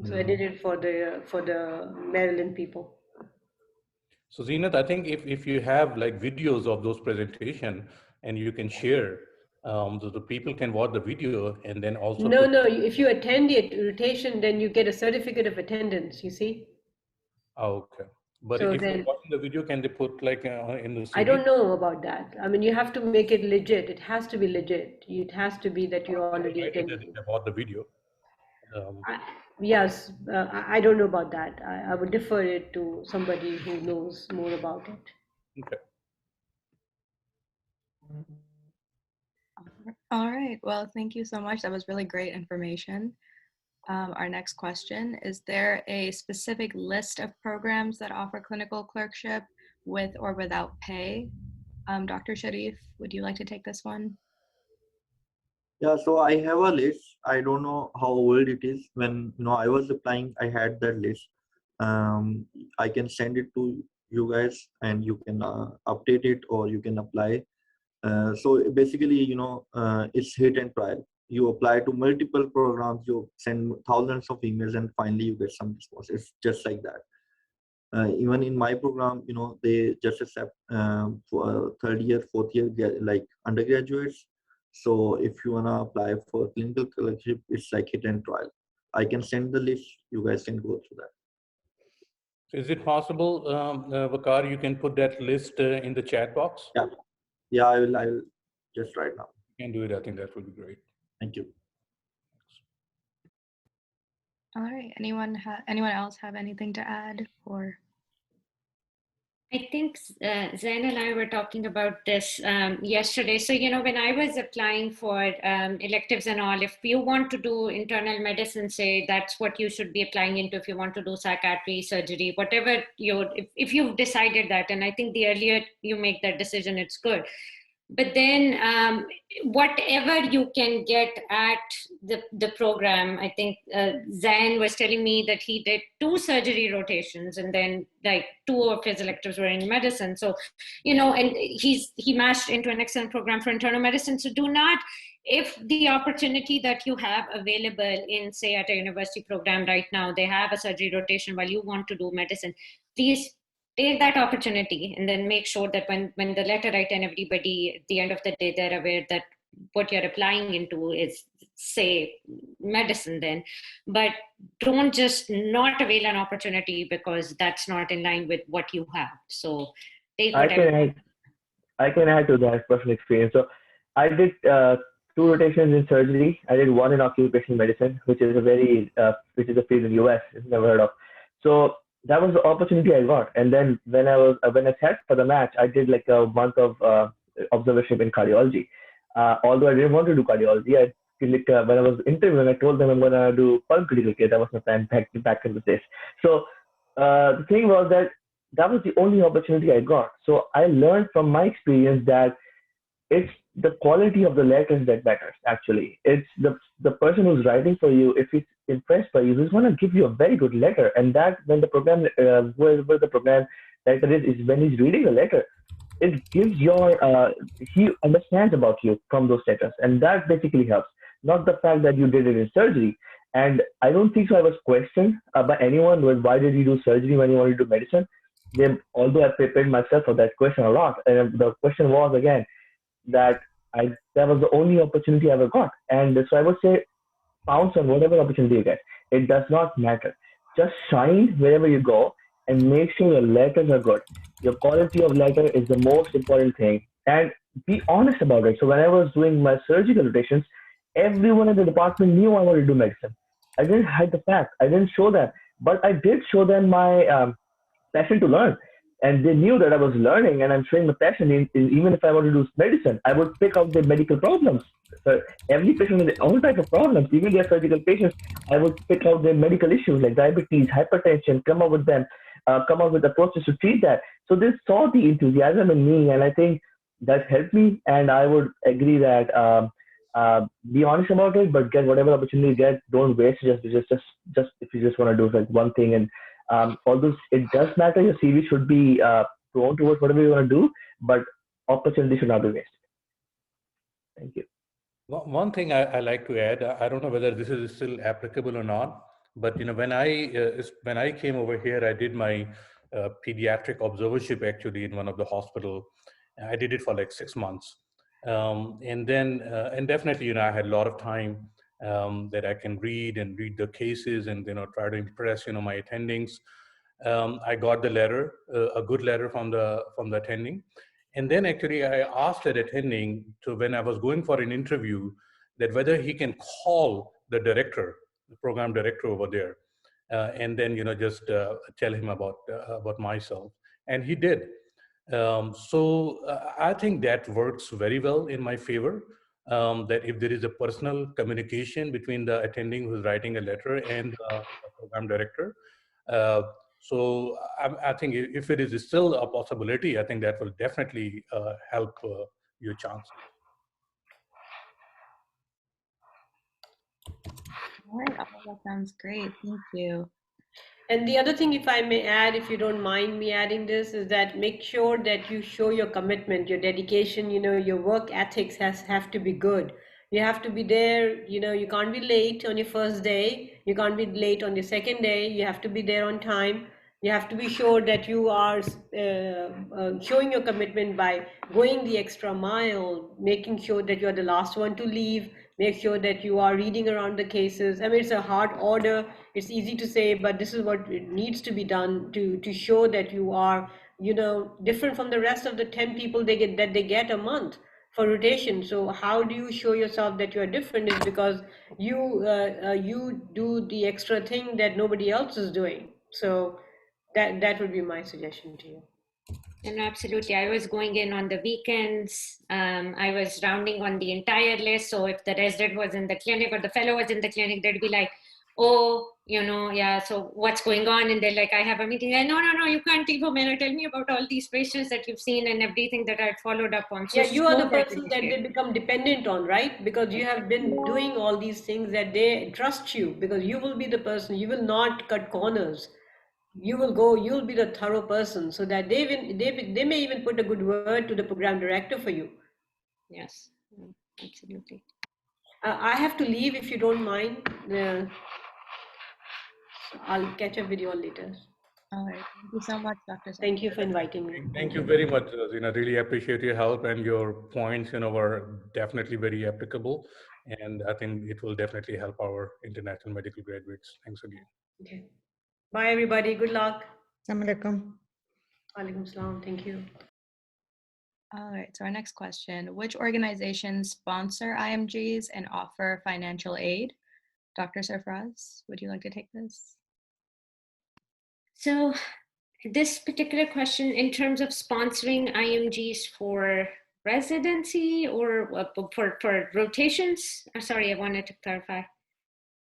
So I did it for the Maryland people. So Zeenat, I think if you have like videos of those presentation and you can share, so the people can watch the video and then also. No, if you attend the rotation, then you get a certificate of attendance, you see? Oh, okay. But So if you're then, watching the video, can they put like in the CV? I don't know about that. I mean, you have to make it legit. It has to be legit. It has to be that you already attended. They bought the video. Yes, I don't know about that. I would defer it to somebody who knows more about it. Okay. All right. Well, thank you so much. That was really great information. Our next question, is there a specific list of programs that offer clinical clerkship with or without pay? Dr. Sharif, would you like to take this one? Yeah, so I have a list. I don't know how old it is. When you know I was applying, I had that list. I can send it to you guys, and you can update it, or you can apply. So basically, you know, it's hit and trial. You apply to multiple programs, you send thousands of emails, and finally you get some response. It's just like that. Even in my program, you know, they just accept for third year, fourth year, like undergraduates. So if you wanna apply for clinical clerkship, it's like hit and trial. I can send the list. You guys can go through that. So is it possible, Vakar, you can put that list in the chat box? Yeah, I will just right now. You can do it. I think that would be great. Thank you. All right. Anyone else have anything to add or? I think Zain and I were talking about this yesterday. So, when I was applying for electives and all, if you want to do internal medicine, say that's what you should be applying into. If you want to do psychiatry, surgery, whatever if you've decided that, and I think the earlier you make that decision, it's good. But then whatever you can get at the program, I think Zain was telling me that he did 2 surgery rotations, and then like 2 of his electives were in medicine. So, and he matched into an excellent program for internal medicine. So do not, if the opportunity that you have available in, say, at a university program right now, they have a surgery rotation while you want to do medicine, please take that opportunity, and then make sure that when the letter write and everybody at the end of the day, they're aware that what you're applying into is, say, medicine then. But don't just not avail an opportunity because that's not in line with what you have. So take whatever. I can add to that personal experience. So I did 2 rotations in surgery. I did 1 in occupational medicine, which is a field in the US, I've never heard of. So that was the opportunity I got. And then when I sat for the match, I did like a month of observership in cardiology. Although I didn't want to do cardiology, when I was interviewing, I told them I'm going to do pulmonary critical care. That was my plan back in the days. So the thing was that was the only opportunity I got. So I learned from my experience that it's the quality of the letters that matters. Actually, it's the person who's writing for you. If he's impressed by you, he's going to give you a very good letter. And that when the program, where the program letter is when he's reading the letter, it gives he understands about you from those letters, and that basically helps. Not the fact that you did it in surgery. And I don't think so I was questioned by anyone with why did you do surgery when you wanted to do medicine. Although I prepared myself for that question a lot, and the question was again that that was the only opportunity I ever got. And so I would say pounce on whatever opportunity you get. It does not matter. Just shine wherever you go and make sure your letters are good. Your quality of letter is the most important thing. And be honest about it. So when I was doing my surgical rotations, everyone in the department knew I wanted to do medicine. I didn't hide the fact. I didn't show that. But I did show them my passion to learn. And they knew that I was learning and I'm showing my passion. Even if I want to do medicine, I would pick out the medical problems. So every patient has all type of problems, even their surgical patients. I would pick out their medical issues like diabetes, hypertension, come up with approaches to treat that. So they saw the enthusiasm in me, and I think that helped me. And I would agree that be honest about it, but get whatever opportunity you get. Don't waste just if you just want to do like one thing. And although it does matter, your CV should be prone towards whatever you want to do, but opportunity should not be wasted. Thank you. One thing I like to add, I don't know whether this is still applicable or not, but when I came over here, I did my pediatric observership actually in one of the hospital. I did it for like 6 months, and then and definitely I had a lot of time that I can read the cases and try to impress my attendings. I got the letter, a good letter from the attending. And then actually I asked that attending to, when I was going for an interview, that whether he can call the director, the program director over there, and then just tell him about myself. And he did. So I think that works very well in my favor. That if there is a personal communication between the attending who's writing a letter and the program director, so I think if it is still a possibility, I think that will definitely help your chances. All right, that sounds great. Thank you. And the other thing, if I may add, if you don't mind me adding this, is that make sure that you show your commitment, your dedication, your work ethics have to be good. You have to be there, you can't be late on your first day. You can't be late on the second day. You have to be there on time. You have to be sure that you are showing your commitment by going the extra mile, making sure that you're the last one to leave, make sure that you are reading around the cases. I mean, it's a hard order. It's easy to say, but this is what needs to be done to show that you are, different from the rest of the 10 people they get a month for rotation. So how do you show yourself that you are different? Is because you do the extra thing that nobody else is doing. So that would be my suggestion to you. And absolutely, I was going in on the weekends. I was rounding on the entire list. So if the resident was in the clinic or the fellow was in the clinic, they'd be like, "Oh, yeah. So what's going on?" And they're like, "I have a meeting." And no, you can't take a minute. Tell me about all these patients that you've seen and everything that I've followed up on. So Yeah, you are the that person that they become dependent on, right? Because you have been doing all these things that they trust you, because you will be the person, you will not cut corners. You'll be the thorough person, so that they may even put a good word to the program director for you. Yes, absolutely. I have to leave if you don't mind. I'll catch up with you all later. All right. Thank you so much, Dr. Thank you for inviting me. Thank you very much, Zina. Really appreciate your help, and your points, were definitely very applicable. And I think it will definitely help our international medical graduates. Thanks again. Okay. Bye, everybody. Good luck. Assalamu alaikum. Alaikum salam. Thank you. All right. So our next question: which organizations sponsor IMGs and offer financial aid? Dr. Sarfraz, would you like to take this? So this particular question, in terms of sponsoring IMGs for residency or for rotations? Sorry, I wanted to clarify.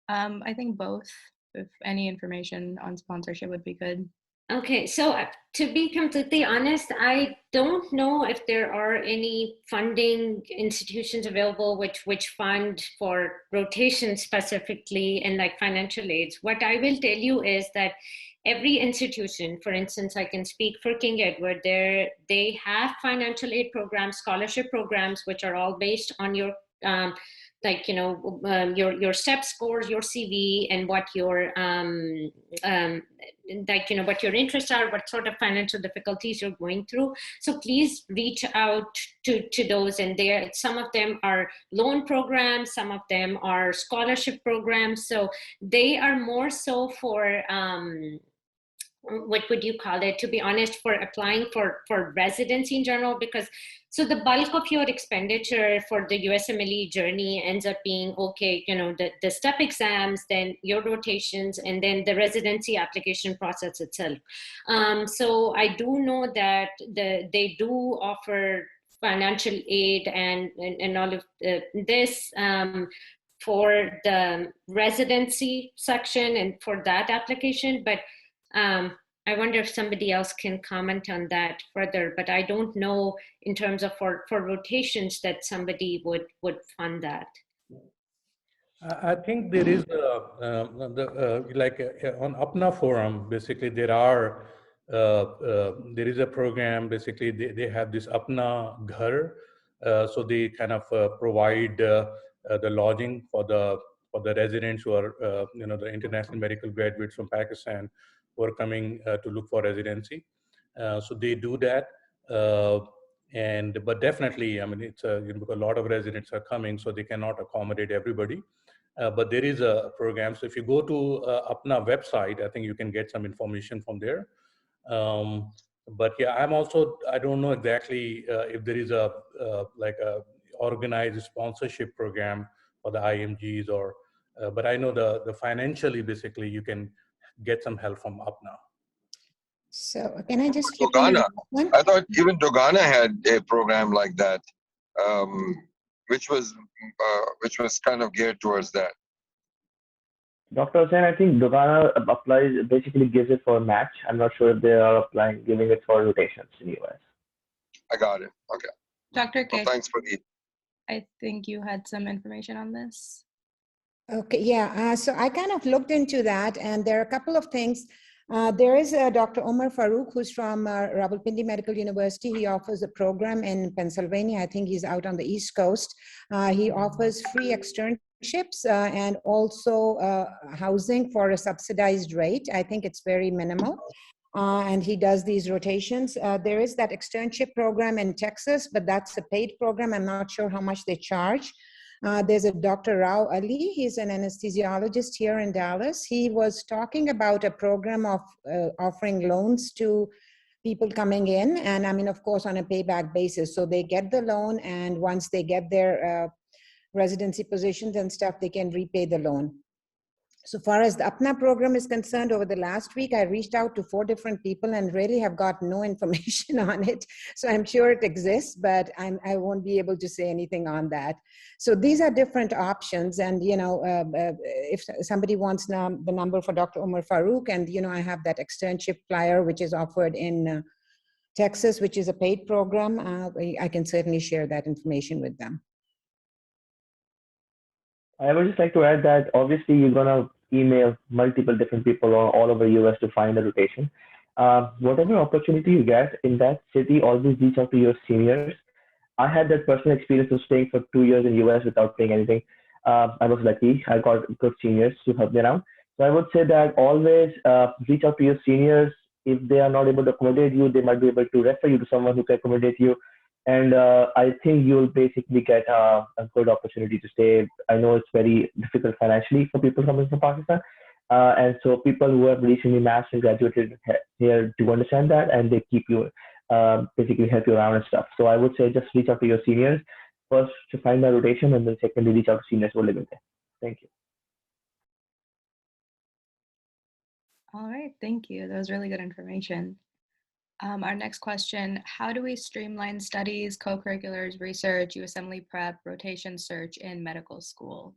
I think both. If any information on sponsorship would be good. Okay, so to be completely honest, I don't know if there are any funding institutions available which fund for rotation specifically and like financial aids. What I will tell you is that every institution, for instance, I can speak for King Edward, they have financial aid programs, scholarship programs, which are all based on your your STEP scores, your CV, and what your what your interests are, what sort of financial difficulties you're going through. So please reach out to those, and some of them are loan programs, some of them are scholarship programs. So they are more so for what would you call it, to be honest, for applying for residency in general, because so the bulk of your expenditure for the USMLE journey ends up being, okay, the STEP exams, then your rotations, and then the residency application process itself. So I do know that they do offer financial aid and all of this for the residency section and for that application, but I wonder if somebody else can comment on that further, but I don't know in terms of for rotations that somebody would fund that. I think there is on APNA forum, basically there is a program, basically they have this APNA Ghar, so they kind of provide the lodging for the residents who are the international medical graduates from Pakistan who are coming to look for residency. So they do that. But definitely, I mean, it's because a lot of residents are coming, so they cannot accommodate everybody. But there is a program. So if you go to APNA website, I think you can get some information from there. But yeah, I don't know exactly if there is a organized sponsorship program for the IMGs but I know the financially, basically, you can get some help from APNA. So can I just Dogana. I thought even Dogana had a program like that, which was kind of geared towards that. Dr. Hussain, I think Dogana basically gives it for a match. I'm not sure if they are giving it for rotations in the US. I got it. Okay. Dr. K, well, thanks for the. I think you had some information on this. Okay, yeah. So I kind of looked into that, and there are a couple of things. There is Dr. Omar Farouk, who's from Rawalpindi Medical University. He offers a program in Pennsylvania. I think he's out on the East Coast. He offers free externships and also housing for a subsidized rate. I think it's very minimal. And he does these rotations. There is that externship program in Texas, but that's a paid program. I'm not sure how much they charge. There's a Dr. Rao Ali. He's an anesthesiologist here in Dallas. He was talking about a program of offering loans to people coming in. And I mean, of course, on a payback basis. So they get the loan, and once they get their residency positions and stuff, they can repay the loan. So far as the APNA program is concerned, over the last week, I reached out to 4 different people and really have got no information on it. So I'm sure it exists, but I won't be able to say anything on that. So these are different options. And, if somebody wants the number for Dr. Omar Farouk, and, I have that externship flyer, which is offered in Texas, which is a paid program, I can certainly share that information with them. I would just like to add that obviously you're gonna email multiple different people all over US to find a rotation. Whatever opportunity you get in that city, always reach out to your seniors. I had that personal experience of staying for 2 years in US without paying anything. I was lucky. I got good seniors to help me around. So I would say that always reach out to your seniors. If they are not able to accommodate you, they might be able to refer you to someone who can accommodate you. And I think you'll basically get a good opportunity to stay. I know it's very difficult financially for people coming from Pakistan. And so people who have recently matched and graduated here do understand that, and they keep you, basically help you around and stuff. So I would say just reach out to your seniors first to find a rotation, and then secondly reach out to seniors who are living there. Thank you. All right, thank you. That was really good information. Our next question, how do we streamline studies, co-curriculars, research, USMLE prep, rotation search in medical school?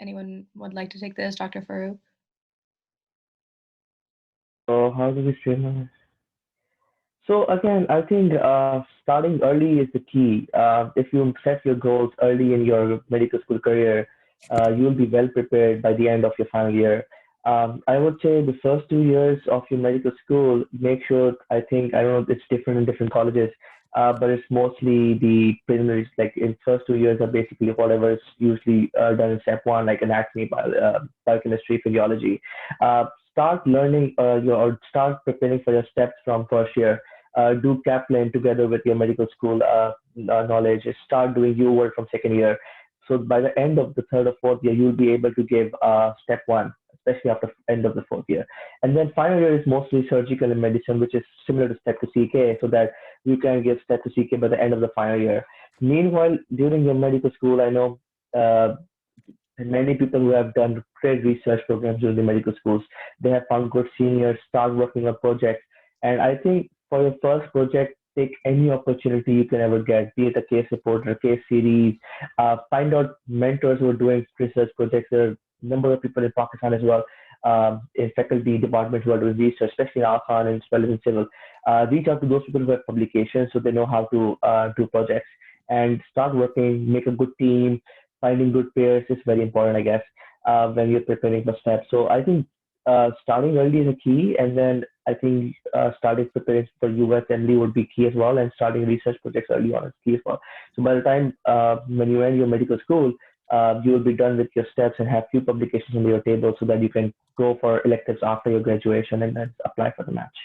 Anyone would like to take this, Dr. Farouk? So how do we streamline? So again, I think starting early is the key. If you set your goals early in your medical school career, you'll be well prepared by the end of your final year. I would say the first 2 years of your medical school, make sure, I think, I don't know, it's different in different colleges, but it's mostly the preliminaries, like in first 2 years are basically whatever is usually done in step one, like anatomy, biochemistry, physiology. Start learning or start preparing for your steps from first year. Do Kaplan together with your medical school knowledge. Start doing your work from second year. So by the end of the third or fourth year, you'll be able to give step one, especially after end of the fourth year. And then final year is mostly surgical and medicine, which is similar to step to CK, so that you can give step to CK by the end of the final year. Meanwhile, during your medical school, I know many people who have done great research programs during the medical schools, they have found good seniors, start working on projects. And I think for your first project, take any opportunity you can ever get, be it a case report or a case series. Find out mentors who are doing research projects. There are a number of people in Pakistan as well, in faculty departments who are doing research, especially in Al-Khan and as well as in civil. Reach out to those people who have publications so they know how to do projects, and start working, make a good team. Finding good peers is very important, I guess, when you're preparing for steps. So I think starting early is a key, and then I think starting preparing for USMLE would be key as well, and starting research projects early on is key as well. So by the time when you end your medical school, you will be done with your steps and have few publications on your table so that you can go for electives after your graduation and then apply for the match.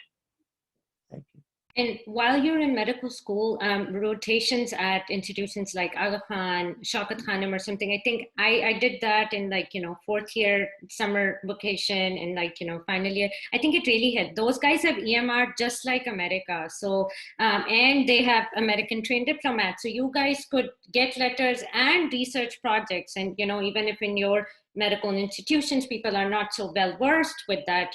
Thank you. And while you're in medical school, rotations at institutions like Aga Khan, Shaukat Khanum or something, I think I did that in fourth year summer vacation and final year. I think it really helped. Those guys have EMR just like America. So, and they have American trained diplomats. So you guys could get letters and research projects. And, even if in your medical institutions, people are not so well versed with that,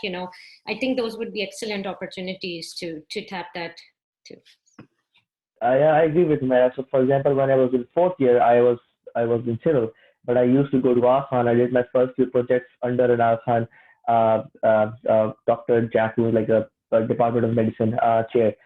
I think those would be excellent opportunities to tap that too. I agree with Maya. So for example, when I was in fourth year, I was in civil, but I used to go to Al-Khan. I did my first few projects under an Al-Khan Dr. Jack, who was like a Department of Medicine chair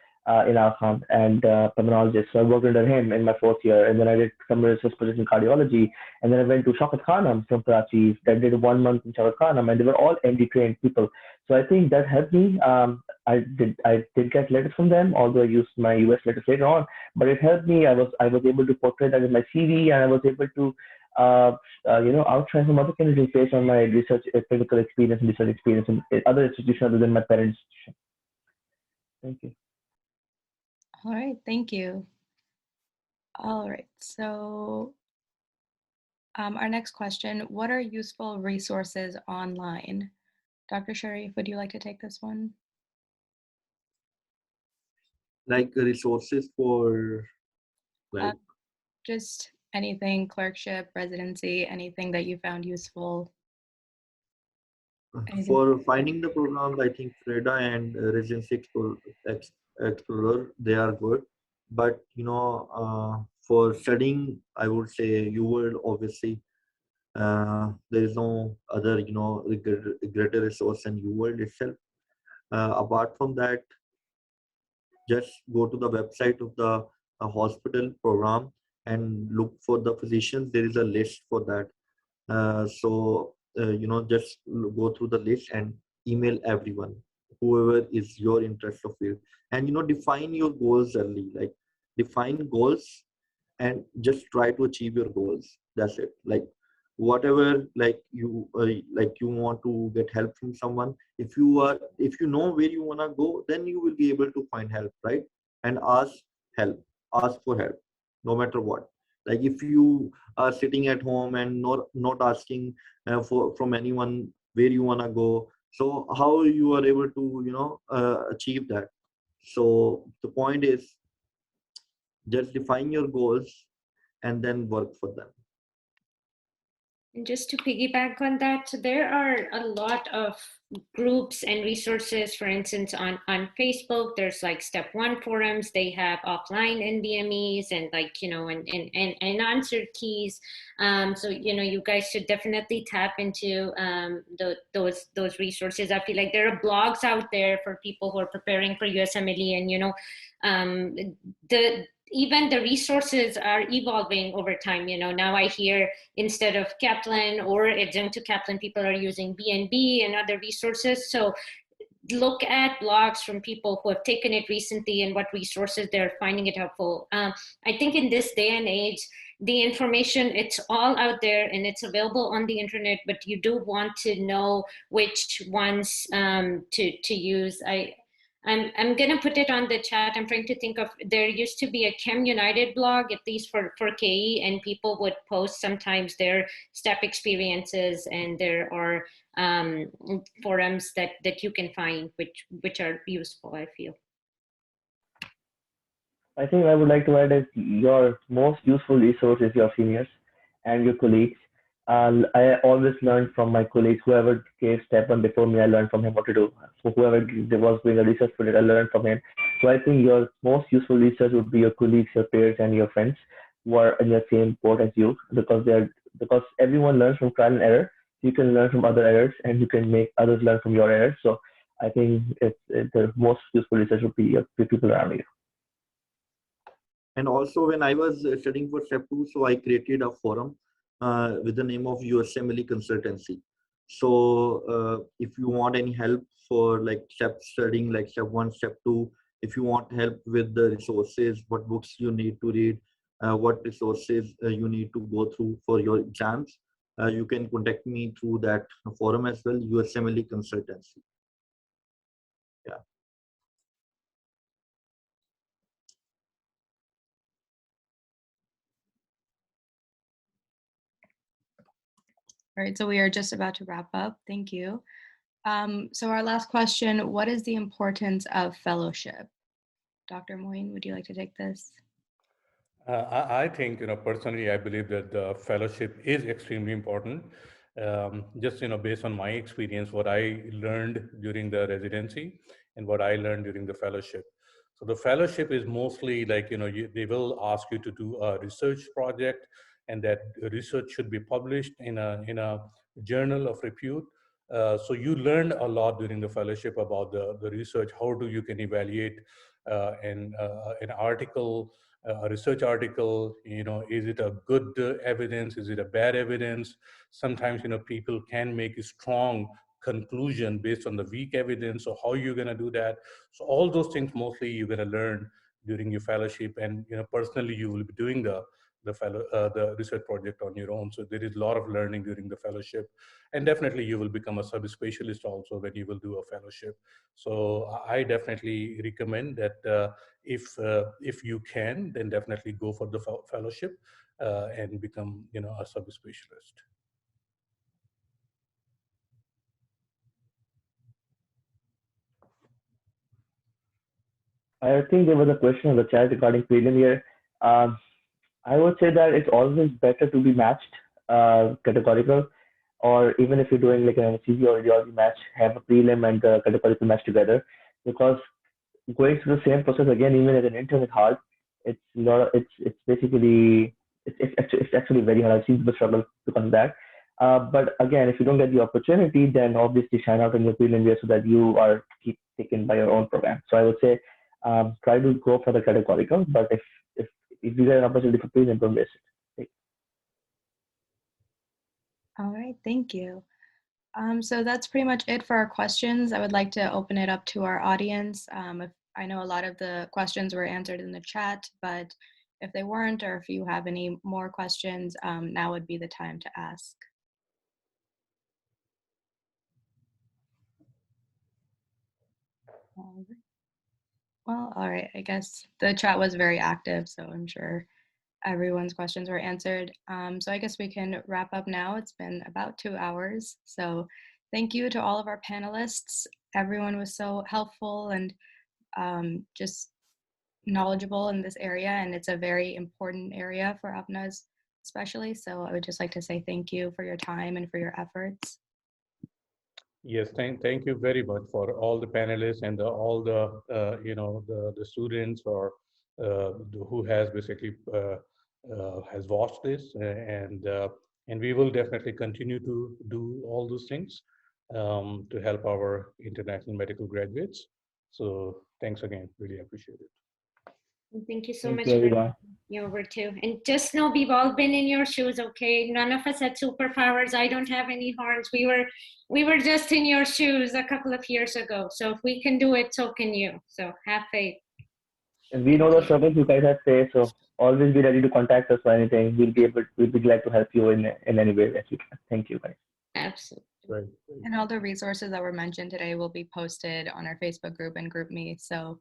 in Al-Khan and pulmonologist. So I worked under him in my fourth year, and then I did some research projects in cardiology, and then I went to Shaukat Khanum from Karachi. I did 1 month in Shaukat Khanum, and they were all MD trained people. So I think that helped me. I did get letters from them, although I used my US letters later on, but it helped me. I was able to portray that in my CV, and I was able to outshine some other candidates based on my research, clinical experience and research experience in other institutions other than my parent institution. Thank you. All right, thank you. All right, so our next question, what are useful resources online? Dr. Sharif, would you like to take this one? Like resources for like just anything, clerkship, residency, anything that you found useful For finding the programs, I think Freda and Residency Explorer, they are good. But for studying, I would say you will obviously there is no other greater resource than you world itself. Apart from that, just go to the website of the hospital program and look for the physicians. There is a list for that. Just go through the list and email everyone, whoever is your interest of field, and define your goals early. Like define goals and just try to achieve your goals. That's it. Like whatever, you want to get help from someone. If you know where you want to go, then you will be able to find help, right? And help ask for help, no matter what. Like if you are sitting at home and not asking from anyone where you want to go, so how you are able to achieve that? So the point is, just define your goals and then work for them. And just to piggyback on that, so there are a lot of groups and resources. For instance, on Facebook, there's like Step 1 forums. They have offline NBMEs and and answer keys. So you guys should definitely tap into those resources. I feel like there are blogs out there for people who are preparing for USMLE, and even the resources are evolving over time. Now I hear instead of Kaplan or adjunct to Kaplan, people are using BNB and other resources. So look at blogs from people who have taken it recently and what resources they're finding it helpful. I think in this day and age, the information, it's all out there and it's available on the internet, but you do want to know which ones to use. I'm going to put it on the chat. I'm trying to think of, there used to be a Chem United blog, at least for KE, and people would post sometimes their STEP experiences, and there are forums that you can find which are useful, I feel. I think I would like to add that your most useful resource is your seniors and your colleagues. I always learned from my colleagues. Whoever gave step 1 before me, I learned from him what to do. So whoever was doing a research project, I learned from him. So I think your most useful research would be your colleagues, your peers, and your friends who are in your same boat as you, because everyone learns from trial and error. You can learn from other errors, and you can make others learn from your errors. So I think the most useful research would be the people around you. And also, when I was studying for step 2, so I created a forum with the name of USMLE Consultancy. So if you want any help for like step studying, like step 1, step 2, if you want help with the resources, what books you need to read, what resources you need to go through for your exams, you can contact me through that forum as well, USMLE Consultancy. Yeah. All right, so we are just about to wrap up. Thank you. So our last question, what is the importance of fellowship? Dr. Moin, would you like to take this? I think, personally, I believe that the fellowship is extremely important. Just, based on my experience, what I learned during the residency and what I learned during the fellowship. So the fellowship is mostly like, they will ask you to do a research project, and that research should be published in a journal of repute. So you learned a lot during the fellowship about the research. How do you can evaluate an article, a research article? Is it a good evidence? Is it a bad evidence? Sometimes people can make a strong conclusion based on the weak evidence. So how you're going to do that? So all those things mostly you're going to learn during your fellowship, and personally you will be doing the research project on your own. So there is a lot of learning during the fellowship, and definitely you will become a subspecialist also when you will do a fellowship. So I definitely recommend that if you can, then definitely go for the fellowship and become a subspecialist. I think there was a question in the chat regarding prelim year. I would say that it's always better to be matched categorical. or even if you're doing like an anesthesia or radiology match, have a prelim and a categorical match together, because going through the same process again, even as an intern, is hard. It's not. It's basically it's actually very hard. I've seen people struggle because of that. But again, if you don't get the opportunity, then obviously shine out in your prelim year so that you are keep taken by your own program. So I would say try to go for the categorical. But if you get an opportunity for prelim, don't waste it. All right, thank you. So that's pretty much it for our questions. I would like to open it up to our audience. If I know a lot of the questions were answered in the chat, but if they weren't, or if you have any more questions, now would be the time to ask. Well, all right, I guess the chat was very active, so I'm sure everyone's questions were answered. So I guess we can wrap up now. It's been about 2 hours. So thank you to all of our panelists. Everyone was so helpful and just knowledgeable in this area, and it's a very important area for APNAs especially. So I would just like to say thank you for your time and for your efforts. Yes, thank you very much for all the panelists and all the the students or who has basically has watched this, and we will definitely continue to do all those things to help our international medical graduates. So thanks again, really appreciate it. Thank you so Thank much you, for everyone. you over too. And just know we've all been in your shoes, okay? None of us had superpowers. I don't have any horns. We were just in your shoes a couple of years ago. So if we can do it, so can you. So have faith. And we know the struggles you guys have faced, so always be ready to contact us for anything. We'll be glad to help you in any way that we can. Thank you, guys. Absolutely. Right. And all the resources that were mentioned today will be posted on our Facebook group and GroupMe, so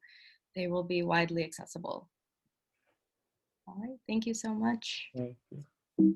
they will be widely accessible. All right, thank you so much. Thank you.